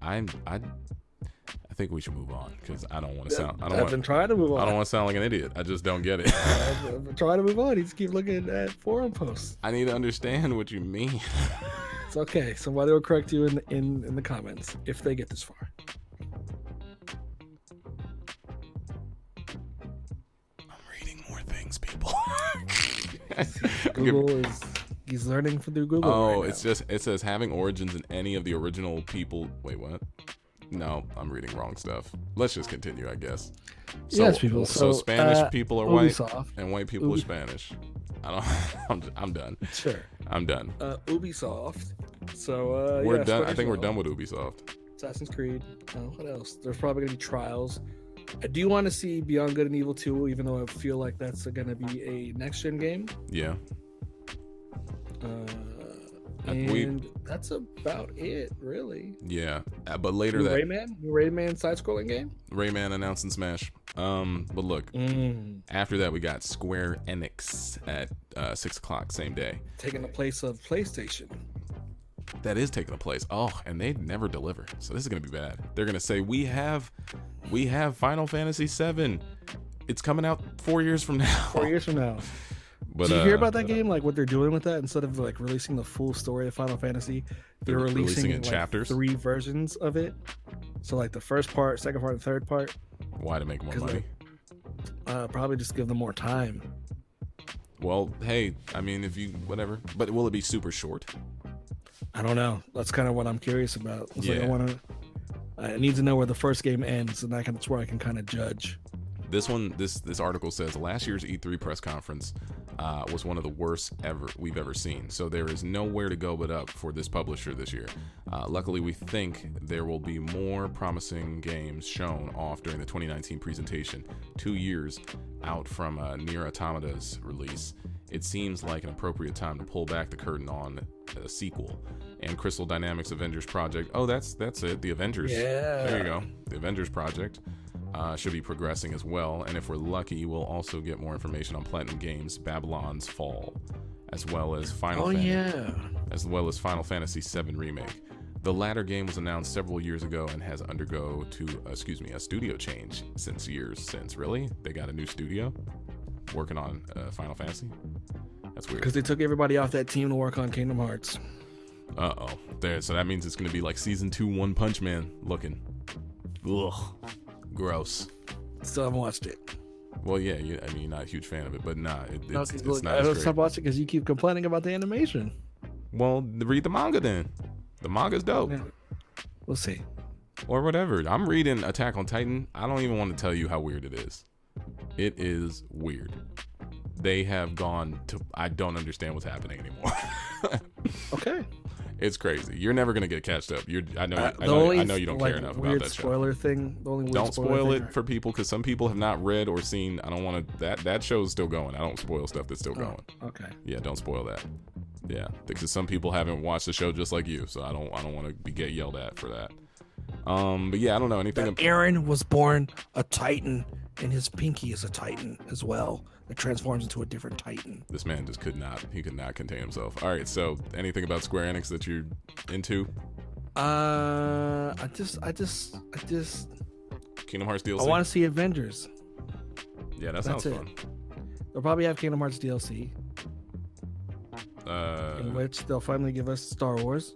I think we should move on because I don't want to sound. I've been trying to move on. I don't want to sound like an idiot. I just don't get it. I've been trying to move on. You just keep looking at forum posts. I need to understand what you mean. It's okay. Somebody will correct you in the comments if they get this far. I'm reading more things, people. He's learning through Google. Oh, right now. it says having origins in any of the original people. Wait, what? No, I'm reading wrong stuff. Let's just continue, I guess. Yes, people. So Spanish people are Ubisoft. white, and white people are Spanish. I'm done. Sure. I'm done. Ubisoft. So we're done. I think we're done with Ubisoft. Assassin's Creed. What else? There's probably gonna be Trials. I do want to see Beyond Good and Evil 2, even though I feel like that's gonna be a next gen game. Yeah. And that's about it, really. Yeah, but later New Rayman side-scrolling game. Rayman announced in Smash. But look, after that we got Square Enix at 6 o'clock same day, taking the place of PlayStation. That is taking the place. Oh, and they never deliver, so this is gonna be bad. They're gonna say we have Final Fantasy VII. It's coming out 4 years from now. 4 years from now. But, did you hear about that game? Like what they're doing with that? Instead of like releasing the full story of Final Fantasy, they're releasing in chapters. 3 versions of it. So like the first part, second part, and third part. Why? To make more money? Probably just give them more time. Well, hey, I mean, if you whatever. But will it be super short? I don't know. That's kind of what I'm curious about. Yeah. Like I need to know where the first game ends, and that's where I can kind of judge. This article says last year's E3 press conference was one of the worst we've ever seen. So there is nowhere to go but up for this publisher this year. Luckily, we think there will be more promising games shown off during the 2019 presentation, 2 years out from Nier Automata's release. it seems like an appropriate time to pull back the curtain on a sequel. And Crystal Dynamics Avengers Project, oh, that's it, the Avengers. Yeah. There you go. The Avengers Project should be progressing as well. And if we're lucky, we'll also get more information on Platinum Games' Babylon's Fall, as well as Final Fantasy VII Remake. The latter game was announced several years ago and has undergo a studio change since. Really? They got a new studio working on Final Fantasy? That's weird. Because they took everybody off that team to work on Kingdom Hearts. Uh-oh. So that means it's going to be like Season 2 One Punch Man looking. Ugh. Gross. Still haven't watched it. Well, yeah, you're not a huge fan of it, but nah, it's not I as don't great. stop watching because you keep complaining about the animation. Well, read the manga then. The manga's dope. Yeah. We'll see. Or whatever. I'm reading Attack on Titan. I don't even want to tell you how weird it is. It is weird. They have gone to... I don't understand what's happening anymore. Okay. It's crazy. You're never gonna get catched up. I know you don't care enough about that show. Spoiler thing. The only weird don't spoil thing it for people, because some people have not read or seen. I don't want to. That show's still going. I don't spoil stuff that's still going. Okay. Yeah, don't spoil that. Yeah, because some people haven't watched the show just like you, so I don't want to get yelled at for that. But yeah, I don't know anything. Aaron was born a Titan, and his pinky is a Titan as well. It transforms into a different Titan. This man just could not contain himself. All right, so anything about Square Enix that you're into? I just Kingdom Hearts DLC. I want to see Avengers. Yeah, that sounds fun. They'll probably have Kingdom Hearts DLC. In which they'll finally give us Star Wars.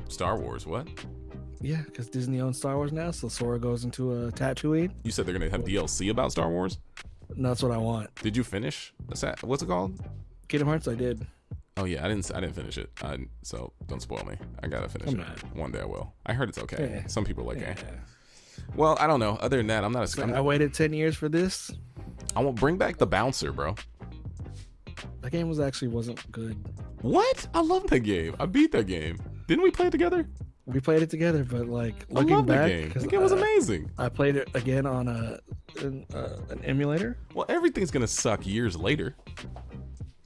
Star Wars, what? Yeah, because Disney owns Star Wars now, so Sora goes into a Tatooine. You said they're gonna have DLC about Star Wars? No, that's what I want. Did you finish? What's it called? Kingdom Hearts, I did. Oh yeah, I didn't finish it. So don't spoil me. I gotta finish it. One day I will. I heard it's okay. Yeah. Some people are like, Well, I don't know. Other than that, I'm not I waited 10 years for this. I won't bring back the bouncer, bro. That game wasn't good. What? I love that game. I beat that game. Didn't we play it together? We played it together, but like I looking love back, the game was amazing. I played it again on an emulator. Well, everything's gonna suck years later.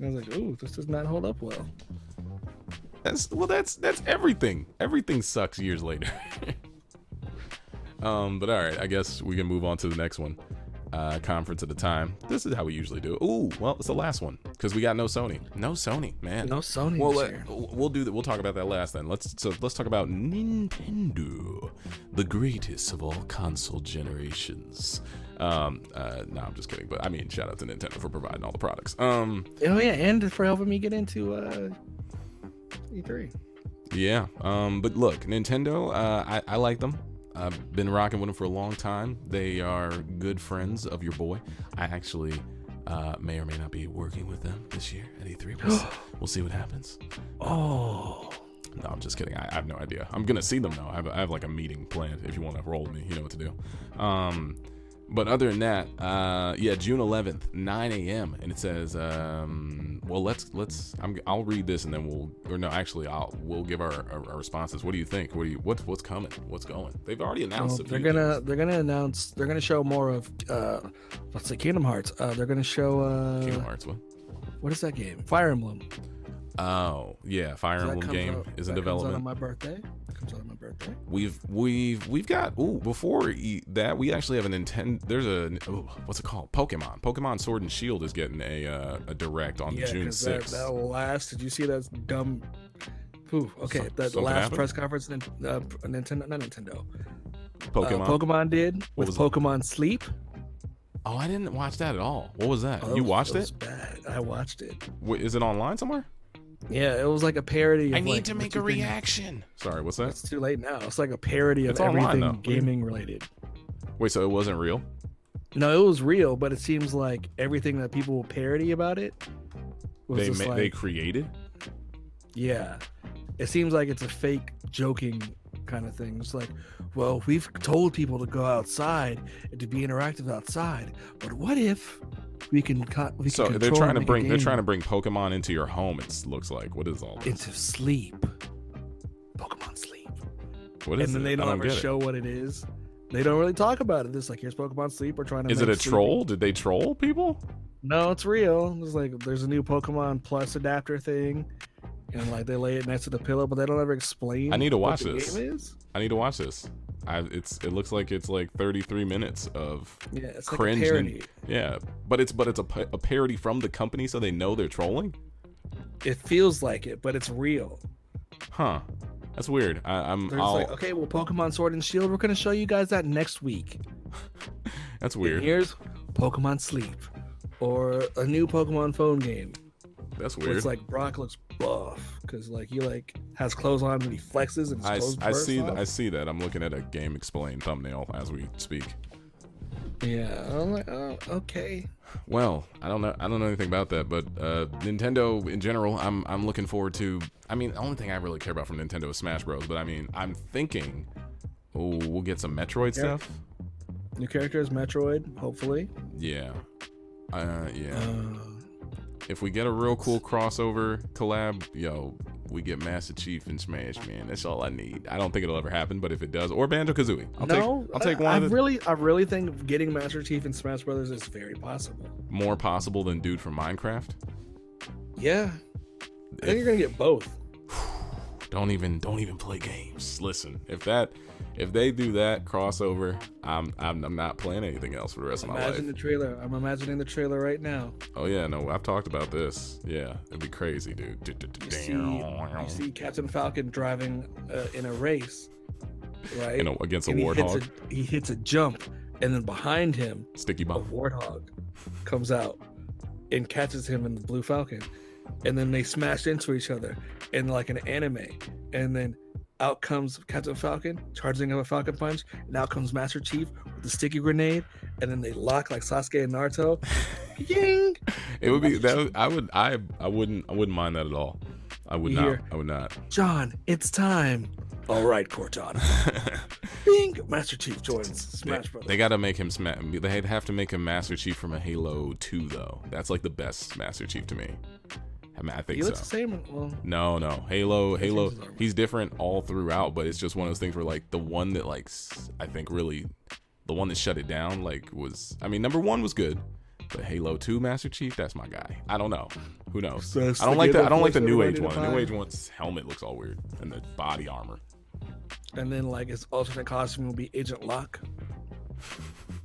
I was like, ooh, this does not hold up well. That's everything. Everything sucks years later. But all right, I guess we can move on to the next one. Conference at a time. This is how we usually do it. Ooh, well, it's the last one because we got no Sony, man. No Sony. Well, we'll do that. We'll talk about that last then. Let's talk about Nintendo, the greatest of all console generations. No, I'm just kidding. But I mean, shout out to Nintendo for providing all the products. Oh yeah, and for helping me get into E3. Yeah. But look, Nintendo. I like them. I've been rocking with them for a long time. They are good friends of your boy. I actually may or may not be working with them this year at E3. We'll see what happens. Oh. No, I'm just kidding. I have no idea. I'm going to see them, though. I have like a meeting planned. If you want to roll with me, you know what to do. But other than that, yeah, June 11th, 9 a.m. And it says, well, I'll read this and then we'll give our responses. What do you think? What's coming? What's going? They've already announced they're gonna show more of let's say Kingdom Hearts. They're gonna show Kingdom Hearts. What is that game? Fire Emblem. Oh yeah, Fire Emblem game is in development. Comes out on my birthday. We've got before that we actually have a Nintendo. There's what's it called? Pokemon Sword and Shield is getting a direct on June 6th. That last. Did you see that dumb? Okay, that last happened? press conference. Nintendo, not Nintendo. Pokemon did with Pokemon Sleep. Oh, I didn't watch that at all. What was that? Oh, you watched it? Was bad. I watched it. Wait, is it online somewhere? Yeah, it was like a parody of I need to make a reaction. Sorry, what's that? It's too late now. It's like a parody of everything gaming related. Wait, so it wasn't real? No, it was real, but it seems like everything that people will parody about it was they created? Yeah. It seems like it's a fake joking kind of thing. It's like, well, we've told people to go outside and to be interactive outside, but what if we can so they're trying to bring Pokemon into your home. It looks like. What is all this? Into sleep. Pokemon Sleep. What is and then it? they don't ever show what it is. They don't really talk about it. It's like, here's Pokemon Sleep. We're trying to. Is it a troll? Did they troll people? No, it's real. It's like there's a new Pokemon Plus adapter thing, and like they lay it next to the pillow, but they don't ever explain. I need to watch what the this. game is. I need to watch this. It looks like it's like 33 minutes of it's cringe. like a parody. But it's a parody from the company, so they know they're trolling. It feels like it, but it's real. Huh? That's weird. Like, okay, well, Pokemon Sword and Shield, we're gonna show you guys that next week. That's weird. And here's Pokemon Sleep, or a new Pokemon phone game. That's weird. It's like Brock looks buff because like he like has clothes on and he flexes and his clothes burst off. I see that. I'm looking at a Game Explained thumbnail as we speak. Yeah, I'm like, oh, okay. Well, I don't know anything about that, but Nintendo in general, I'm looking forward to. I mean, the only thing I really care about from Nintendo is Smash Bros. But I mean, I'm thinking, we'll get some Metroid stuff. New characters, Metroid, hopefully. Yeah. If we get a real cool crossover collab, we get Master Chief and Smash, man. That's all I need. I don't think it'll ever happen, but if it does, or Banjo-Kazooie, I'll take one. I really think getting Master Chief and Smash Brothers is very possible. More possible than dude from Minecraft. Yeah, I think you're gonna get both. Don't even play games. Listen, if they do that crossover, I'm not playing anything else for the rest of my life. Imagine the trailer. I'm imagining the trailer right now. Oh yeah, no, I've talked about this. Yeah, it'd be crazy, dude. You see Captain Falcon driving in a race, right? Against a warthog. He hits a jump, and then behind him, sticky bomb. A warthog comes out and catches him in the Blue Falcon, and then they smash into each other in like an anime, and then out comes Captain Falcon charging up a Falcon Punch, and out comes Master Chief with the sticky grenade, and then they lock like Sasuke and Naruto. Ying! It would be that. I wouldn't mind that at all. I would not. John, it's time. All right, Cortana. Bing! Master Chief joins Smash Brothers. They gotta make him They'd have to make him Master Chief from a Halo 2 though. That's like the best Master Chief to me. I think he looks the same. Well, no. Halo. He's different all throughout, but it's just one of those things where like the one that like I think really the one that shut it down like was. I mean, number 1 was good, but Halo 2 Master Chief, that's my guy. I don't know. Who knows? So I don't like the New Age one. The New Age one's helmet looks all weird and the body armor. And then like his alternate costume will be Agent Locke.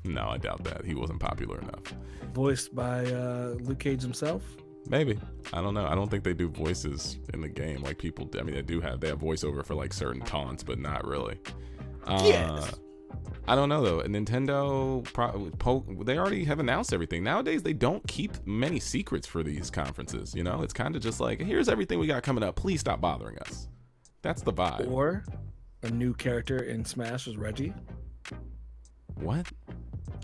No, I doubt that. He wasn't popular enough. Voiced by Luke Cage himself. Maybe. I don't know. I don't think they do voices in the game like people. I mean, they have voiceover for like certain taunts, but not really. Yes. I don't know though. Nintendo, they already have announced everything. Nowadays, they don't keep many secrets for these conferences. It's kind of just like, here's everything we got coming up. Please stop bothering us. That's the vibe. Or a new character in Smash is Reggie. What?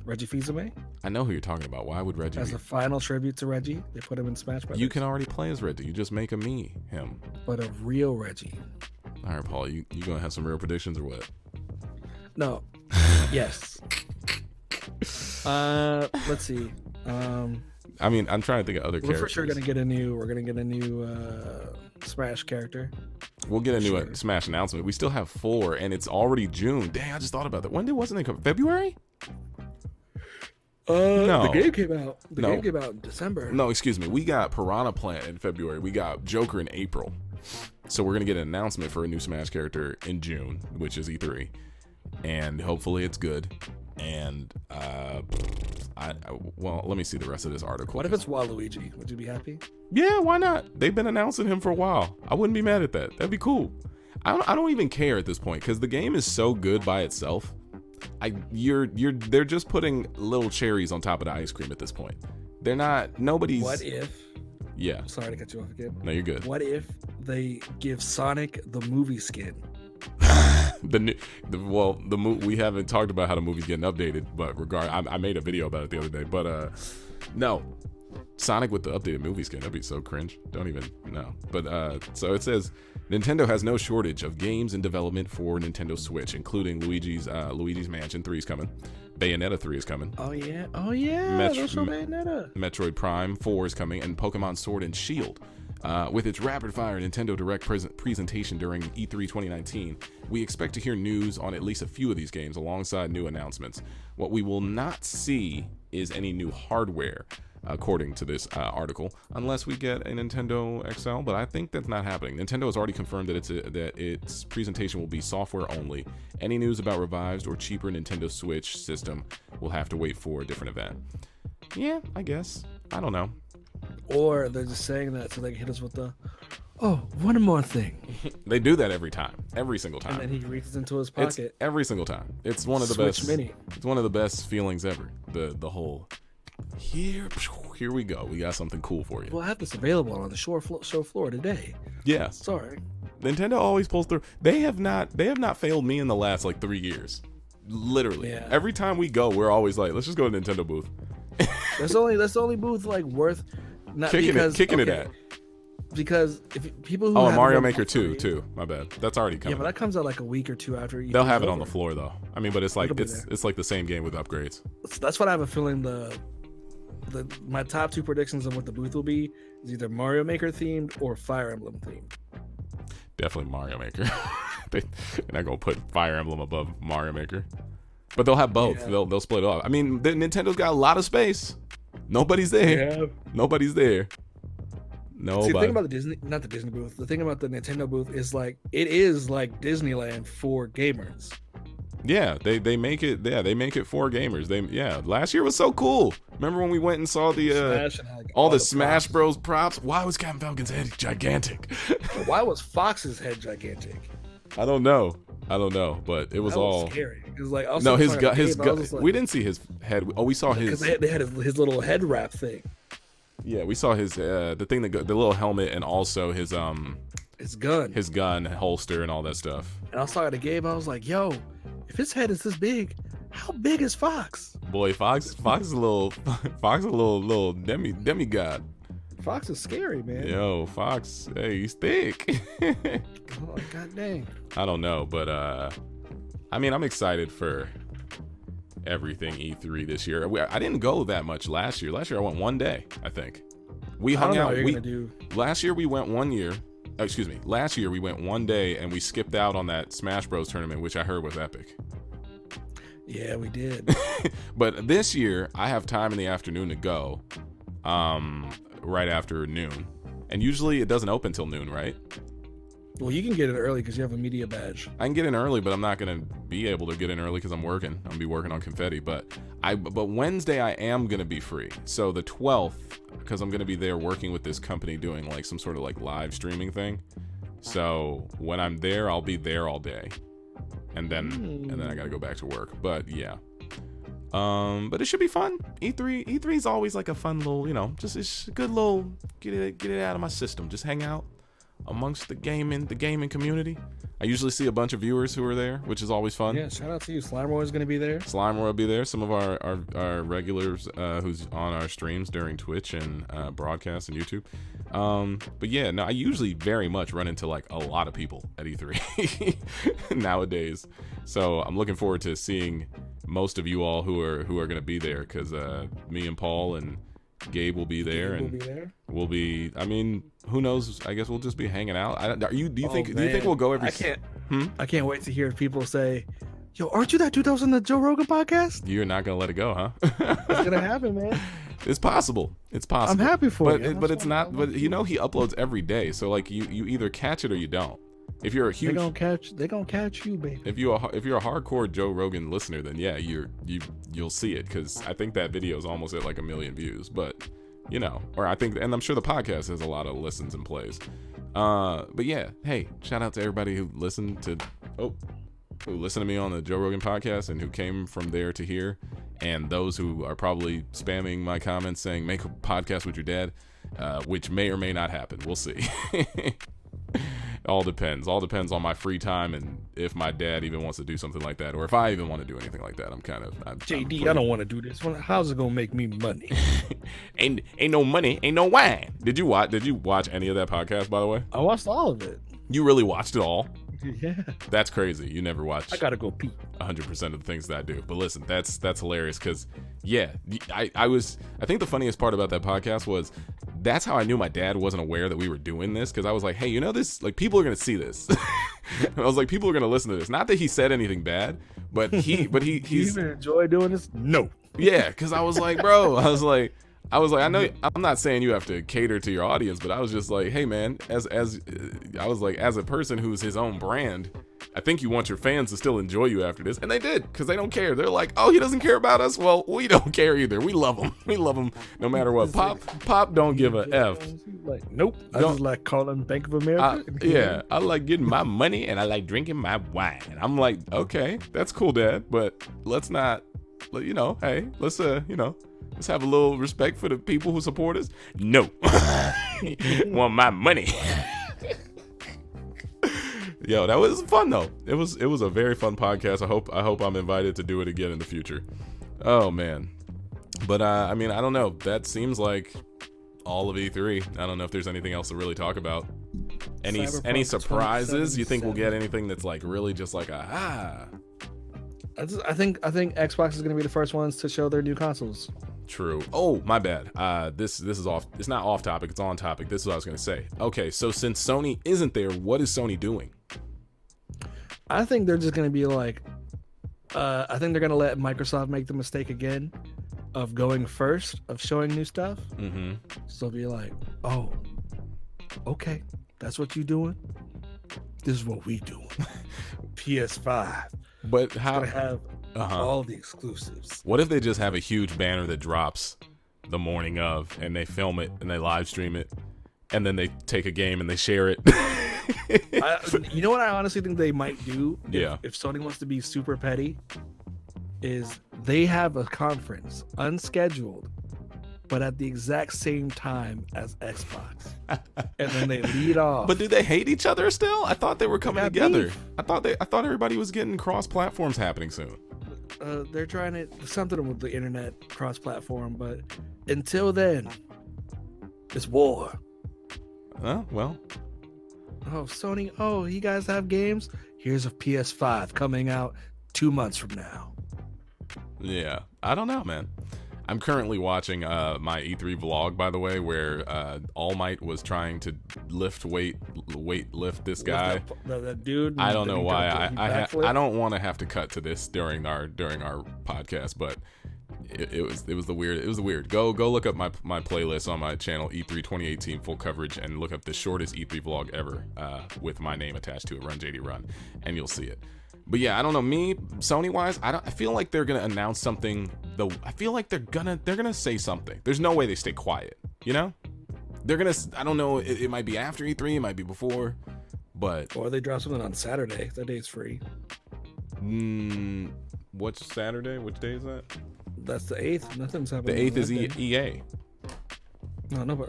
Reggie Fils-Aimé. I know who you're talking about. Why would Reggie? As a final tribute to Reggie, they put him in Smash Brothers. You can already play as Reggie. You just make him. But a real Reggie. All right, Paul. You gonna have some real predictions or what? No. Yes. Let's see. I mean, I'm trying to think of other characters. We're for sure gonna get a new Smash character. We'll get a new Smash announcement. We still have 4, and it's already June. Dang, I just thought about that. When wasn't it come? February? No. The game came out. The game came out in December. No, excuse me. We got Piranha Plant in February. We got Joker in April. So we're gonna get an announcement for a new Smash character in June, which is E3, and hopefully it's good. And let me see the rest of this article. What if it's Waluigi? Would you be happy? Yeah, why not? They've been announcing him for a while. I wouldn't be mad at that. That'd be cool. I don't even care at this point because the game is so good by itself. They're just putting little cherries on top of the ice cream at this point. They're not. Nobody's. What if? Yeah. Sorry to cut you off again. No, you're good. What if they give Sonic the movie skin? We haven't talked about how the movie's getting updated, but I made a video about it the other day. But no, Sonic with the updated movie skin, that'd be so cringe. Don't even know. But so it says Nintendo has no shortage of games in development for Nintendo Switch, including Luigi's Mansion 3 is coming, Bayonetta 3 is coming. Oh yeah, Bayonetta. Metroid Prime 4 is coming, and Pokemon Sword and Shield. With its rapid-fire Nintendo Direct presentation during E3 2019, we expect to hear news on at least a few of these games alongside new announcements. What we will not see is any new hardware, according to this article, unless we get a Nintendo XL, but I think that's not happening. Nintendo has already confirmed that its presentation will be software only. Any news about revised or cheaper Nintendo Switch system will have to wait for a different event. Yeah, I guess. I don't know. Or they're just saying that so they can hit us with the, oh, one more thing. They do that every time, every single time. And then he reaches into his pocket. It's every single time. It's one of the Switch best. Mini. It's one of the best feelings ever. The whole here we go. We got something cool for you. Well, I have this available on the show floor today. Yeah. Sorry. Nintendo always pulls through. They have not failed me in the last like 3 years. Literally. Yeah. Every time we go, we're always like, let's just go to Nintendo booth. That's the only booth like worth not kicking because, it at. Because if people who and Mario have Maker 2 too. My bad. That's already coming. Yeah, but that comes out like a week or two after. They'll have it on the floor though. I mean, but it's like It'll be it's like the same game with upgrades. That's what I have a feeling my top two predictions of what the booth will be is either Mario Maker themed or Fire Emblem themed. Definitely Mario Maker. They're not gonna put Fire Emblem above Mario Maker, but they'll have both. Yeah. They'll split it off. I mean, Nintendo's got a lot of space. Nobody's there. Yeah. Nobody's there. Nobody. See, the thing about not the Disney booth. The thing about the Nintendo booth is like it is like Disneyland for gamers. Yeah, they make it. Yeah, they make it for gamers. Last year was so cool. Remember when we went and saw the all the Smash Bros props? Why was Captain Falcon's head gigantic? Why was Fox's head gigantic? I don't know, but it was all scary. It was like his gut. Like, we didn't see his head. Oh, we saw his because they had his little head wrap thing. Yeah, we saw his the thing the little helmet and also his gun holster and all that stuff. And I was talking to Gabe. I was like, "Yo, if his head is this big, how big is Fox?" Boy, Fox is a little demigod. Fox is scary, man. Yo, Fox, hey, he's thick. Oh, god dang. I don't know, but I mean, I'm excited for everything E3 this year. I didn't go that much last year. Last year I went one day, I think. We hung out. Last year we went 1 year. Excuse me. Last year we went one day and we skipped out on that Smash Bros tournament, which I heard was epic. Yeah, we did. But this year I have time in the afternoon to go, right after noon, and usually it doesn't open till noon, right? Well, you can get in early because you have a media badge. I can get in early, but I'm not gonna be able to get in early because I'm working. I'm gonna be working on confetti, but Wednesday I am gonna be free. So the 12th, because I'm gonna be there working with this company doing like some sort of like live streaming thing. So when I'm there, I'll be there all day, and then I gotta go back to work. But yeah, but it should be fun. E3 is always like a fun little, it's a good little get it out of my system. Just hang out amongst the gaming community. I usually see a bunch of viewers who are there, which is always fun. Yeah, shout out to you. Slimer is going to be there. Slimer will be there. Some of our regulars who's on our streams during Twitch and broadcast and YouTube. But yeah, no, I usually very much run into like a lot of people at E3 nowadays. So I'm looking forward to seeing most of you all who are going to be there, because me and Paul and Gabe will be there, we'll be. I mean, who knows? I guess we'll just be hanging out. Do you think we'll go every? I can't wait to hear people say, "Yo, aren't you that dude that was on the Joe Rogan podcast?" You're not gonna let it go, huh? It's gonna happen, man. It's possible. I'm happy for you. But it's not. But he uploads every day, so like you either catch it or you don't. If you're a huge, they're gonna catch you, baby. If you're a hardcore Joe Rogan listener, then yeah, you'll see it, because I think that video is almost at like 1 million views. But or I think, and I'm sure the podcast has a lot of listens and plays. But yeah, hey, shout out to everybody who listened to me on the Joe Rogan podcast and who came from there to here, and those who are probably spamming my comments saying make a podcast with your dad, which may or may not happen. We'll see. All depends on my free time and if my dad even wants to do something like that, or if I even want to do anything like that. JD, I don't want to do this. How's it gonna make me money? ain't no money, ain't no wine. Did you watch any of that podcast, by the way? I watched all of it. You really watched it all? Yeah. That's crazy. You never watched. I gotta go pee. 100% of the things that I do. But listen, that's hilarious, because yeah, I think the funniest part about that podcast was that's how I knew my dad wasn't aware that we were doing this, because I was like, hey, you know this, like, people are gonna see this. I was like, people are gonna listen to this. Not that he said anything bad, but he's Do you even enjoy doing this? No. yeah, because I was like, bro, I was like, I know I'm not saying you have to cater to your audience, but I was just like, hey man, as I was like, as a person who's his own brand, I think you want your fans to still enjoy you after this, and they did, because they don't care. They're like, oh, he doesn't care about us. Well, we don't care either. We love him. We love him no matter what. Pop don't give a f. Like, nope. I just like calling Bank of America. Yeah, I like getting my money and I like drinking my wine. I'm like, okay, that's cool, Dad, but let's not, you know, hey, let's you know, let's have a little respect for the people who support us. No, want my money. Yo, that was fun though. It was a very fun podcast. I hope I'm invited to do it again in the future. Oh man, but I mean, I don't know. That seems like all of E3. I don't know if there's anything else to really talk about. Any surprises? You think we'll get anything that's like really just like I think Xbox is going to be the first ones to show their new consoles. True. Oh, my bad. This is off. It's not off topic. It's on topic. This is what I was going to say. Okay, so since Sony isn't there, what is Sony doing? I think they're just going to be like, I think they're going to let Microsoft make the mistake again of going first, of showing new stuff. Mm-hmm. So be like, oh, okay, that's what you doing? This is what we doing. PS5. But how to have all the exclusives? What if they just have a huge banner that drops the morning of, and they film it and they live stream it, and then they take a game and they share it? You know what I honestly think they might do? Yeah. If Sony wants to be super petty, is they have a conference unscheduled, but at the exact same time as Xbox, and then they lead off. But do they hate each other still? I thought they were coming together. Beef. I thought everybody was getting cross platforms happening soon. They're trying to something with the internet cross platform, but until then, it's war. Well. Oh, Sony. Oh, you guys have games? Here's a PS5 coming out 2 months from now. Yeah, I don't know, man. I'm currently watching my E3 vlog, by the way, where All Might was trying to lift this guy. That dude. I don't know why. I don't want to have to cut to this during our podcast, but it was the weird. Go look up my playlist on my channel, E3 2018 full coverage, and look up the shortest E3 vlog ever with my name attached to it, runJDrun, and you'll see it. But yeah, I don't know. Me, Sony wise, I feel like they're gonna announce something. I feel like they're gonna say something. There's no way they stay quiet. You know, they're gonna. I don't know. It might be after E3. It might be before. But or they drop something on Saturday. That day's free. What's Saturday? Which day is that? That's the 8th. Nothing's happening. The 8th is EA. No, but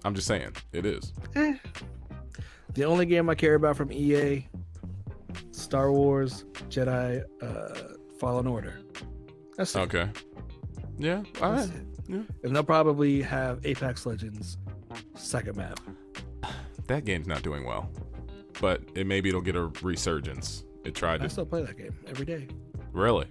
I'm just saying it is. The only game I care about from EA. Star Wars Jedi Fallen Order. That's it. Okay. Yeah. All right. Yeah. And they'll probably have Apex Legends second map. That game's not doing well, but maybe it'll get a resurgence. It tried to. I still play that game every day. Really?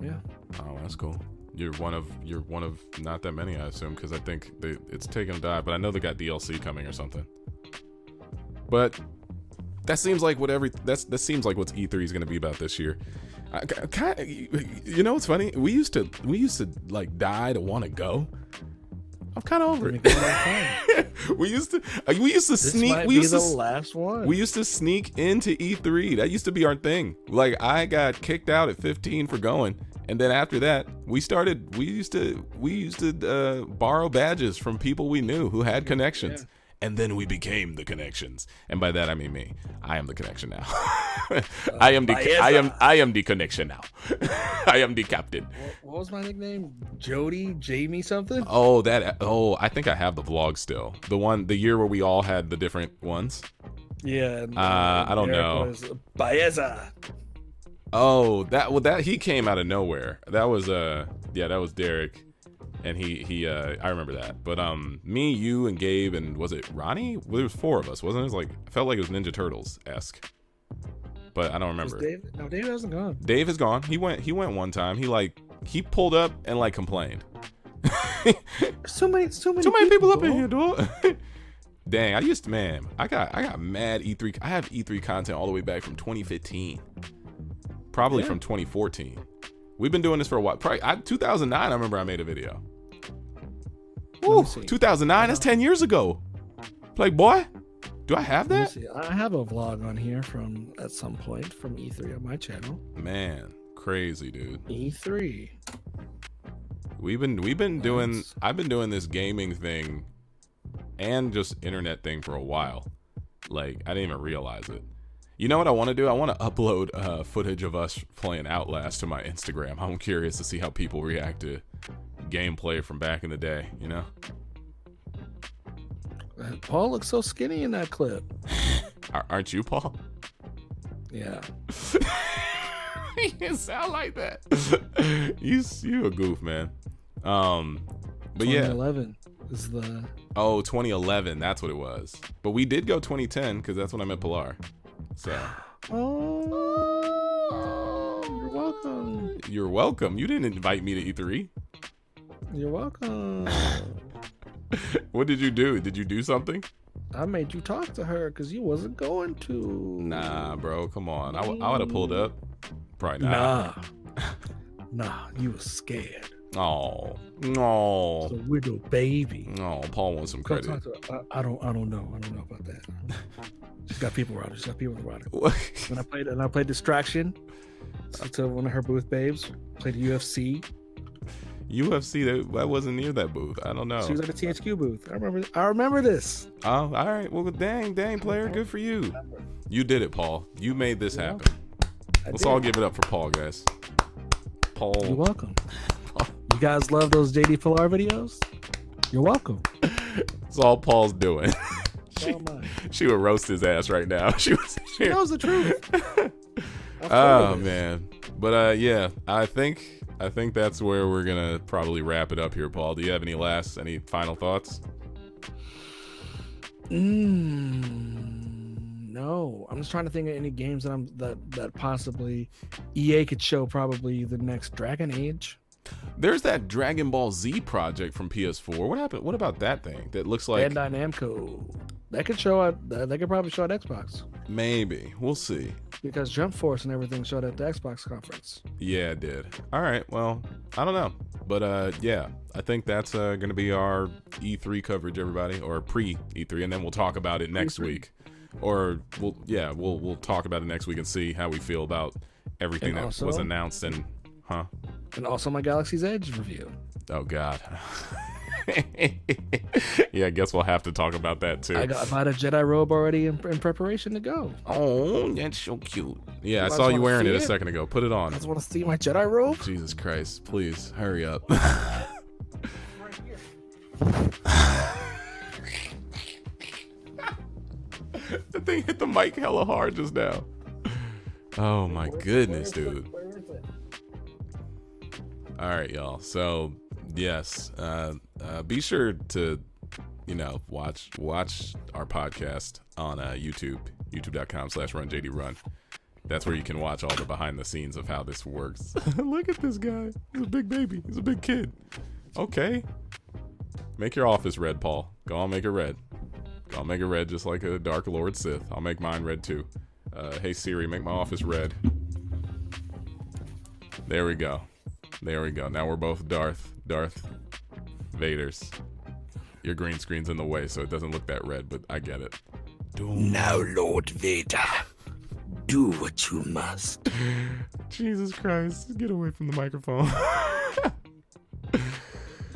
Yeah. Oh, that's cool. You're one of not that many, I assume, because I think it's taken a dive, but I know they got DLC coming or something. But that seems like that seems like what E3 is going to be about this year. You know what's funny? We used to like die to want to go. I'm kind of over it. we used to sneak. We used to the last one. We used to sneak into E3. That used to be our thing. Like I got kicked out at 15 for going, and then after that, we used to borrow badges from people we knew who had connections. Yeah. And then we became the connections, and by that I mean me. I am the connection now. I am the connection now. I am the captain. What was my nickname? Jamie something? I think I have the vlog still. The year where we all had the different ones. Yeah. I don't know. Baeza. Oh, that he came out of nowhere. That was that was Derek. And he I remember that. But me, you, and Gabe, and was it Ronnie? Well, there was 4 of us, wasn't it? It was like, I felt like it was Ninja Turtles-esque. But I don't remember. No, Dave hasn't gone. Dave is gone. He went one time. He pulled up and like complained. so many people up in here, dog. Dang, I got mad E3. I have E3 content all the way back from 2015, probably from 2014. We've been doing this for a while. Probably 2009. I remember I made a video. Ooh, 2009. That's 10 years ago. Like, boy, do I have that? I have a vlog on here from at some point from E3 on my channel. Man, crazy, dude. E3. We've been doing. I've been doing this gaming thing and just internet thing for a while. Like, I didn't even realize it. You know what I want to do? I want to upload footage of us playing Outlast to my Instagram. I'm curious to see how people react to gameplay from back in the day, you know? Paul looks so skinny in that clip. Aren't you, Paul? Yeah. You didn't sound like that. You a goof, man. But 2011 is the... Oh, 2011. That's what it was. But we did go 2010 because that's when I met Pilar. So. Oh, you're welcome. You're welcome. You didn't invite me to E3. You're welcome. What did you do? Did you do something? I made you talk to her because you wasn't going to. Nah, bro. Come on. I would have pulled up. Probably not. Nah, you was scared. Oh, no. It's a widow baby. No, Paul wants some credit. I don't know about that. She's got people around her. And I played Distraction to one of her booth babes. Played UFC. UFC, that wasn't near that booth. I don't know. She was at the THQ booth. I remember this. Oh, all right. Well, dang, player. Good for you. You did it, Paul. You made this happen. Let's all give it up for Paul, guys. Paul. You're welcome. You guys love those JD Pilar videos? You're welcome. That's all Paul's doing. She would roast his ass right now. She knows the truth. Oh man, but yeah, I think that's where we're gonna probably wrap it up here, Paul. Do you have any final thoughts? No, I'm just trying to think of any games that possibly EA could show. Probably the next Dragon Age. There's that Dragon Ball Z project from PS4. What happened? What about that thing? That looks like Bandai Namco. That could show at. They could probably show at Xbox. Maybe we'll see. Because Jump Force and everything showed at the Xbox conference. Yeah, it did. All right. Well, I don't know, but yeah, I think that's gonna be our E3 coverage, everybody, or pre-E3, and then we'll talk about it next week. Or we'll talk about it next week and see how we feel about everything that was announced and. And also my Galaxy's Edge review. Oh God. Yeah, I guess we'll have to talk about that too. I bought a Jedi robe already in preparation to go. Oh, that's so cute. Yeah, I saw you wearing it a second ago. Put it on. I just want to see my Jedi robe. Jesus Christ, please hurry up. The thing hit the mic hella hard just now. Oh my goodness, dude. All right, y'all. So, yes, be sure to, watch our podcast on YouTube, youtube.com/runJDrun. That's where you can watch all the behind the scenes of how this works. Look at this guy. He's a big baby. He's a big kid. Okay. Make your office red, Paul. Go on, make it red. Go on, make it red just like a Dark Lord Sith. I'll make mine red too. Hey Siri, make my office red. There we go. Now we're both Darth Vaders. Your green screen's in the way, so it doesn't look that red, but I get it. Now, Lord Vader, do what you must. Jesus Christ, get away from the microphone.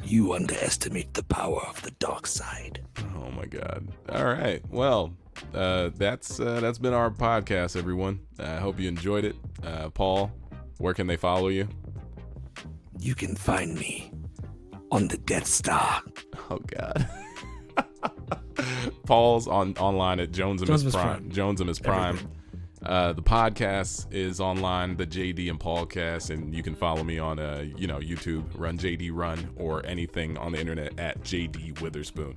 You underestimate the power of the dark side. Oh my God. All right. Well, that's been our podcast, everyone. I hope you enjoyed it. Paul, where can they follow you? You can find me on the Death Star. Oh God. Paul's online at Jones'em Prime. Jones'em Prime. The podcast is online, the JD and Paulcast, and you can follow me on YouTube, runJDrun, or anything on the internet at JD Witherspoon.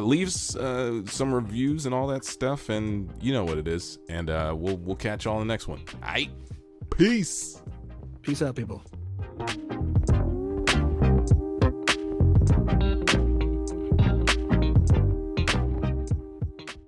Leave some reviews and all that stuff, and you know what it is. And we'll catch y'all on the next one. All right, peace. Peace out, people.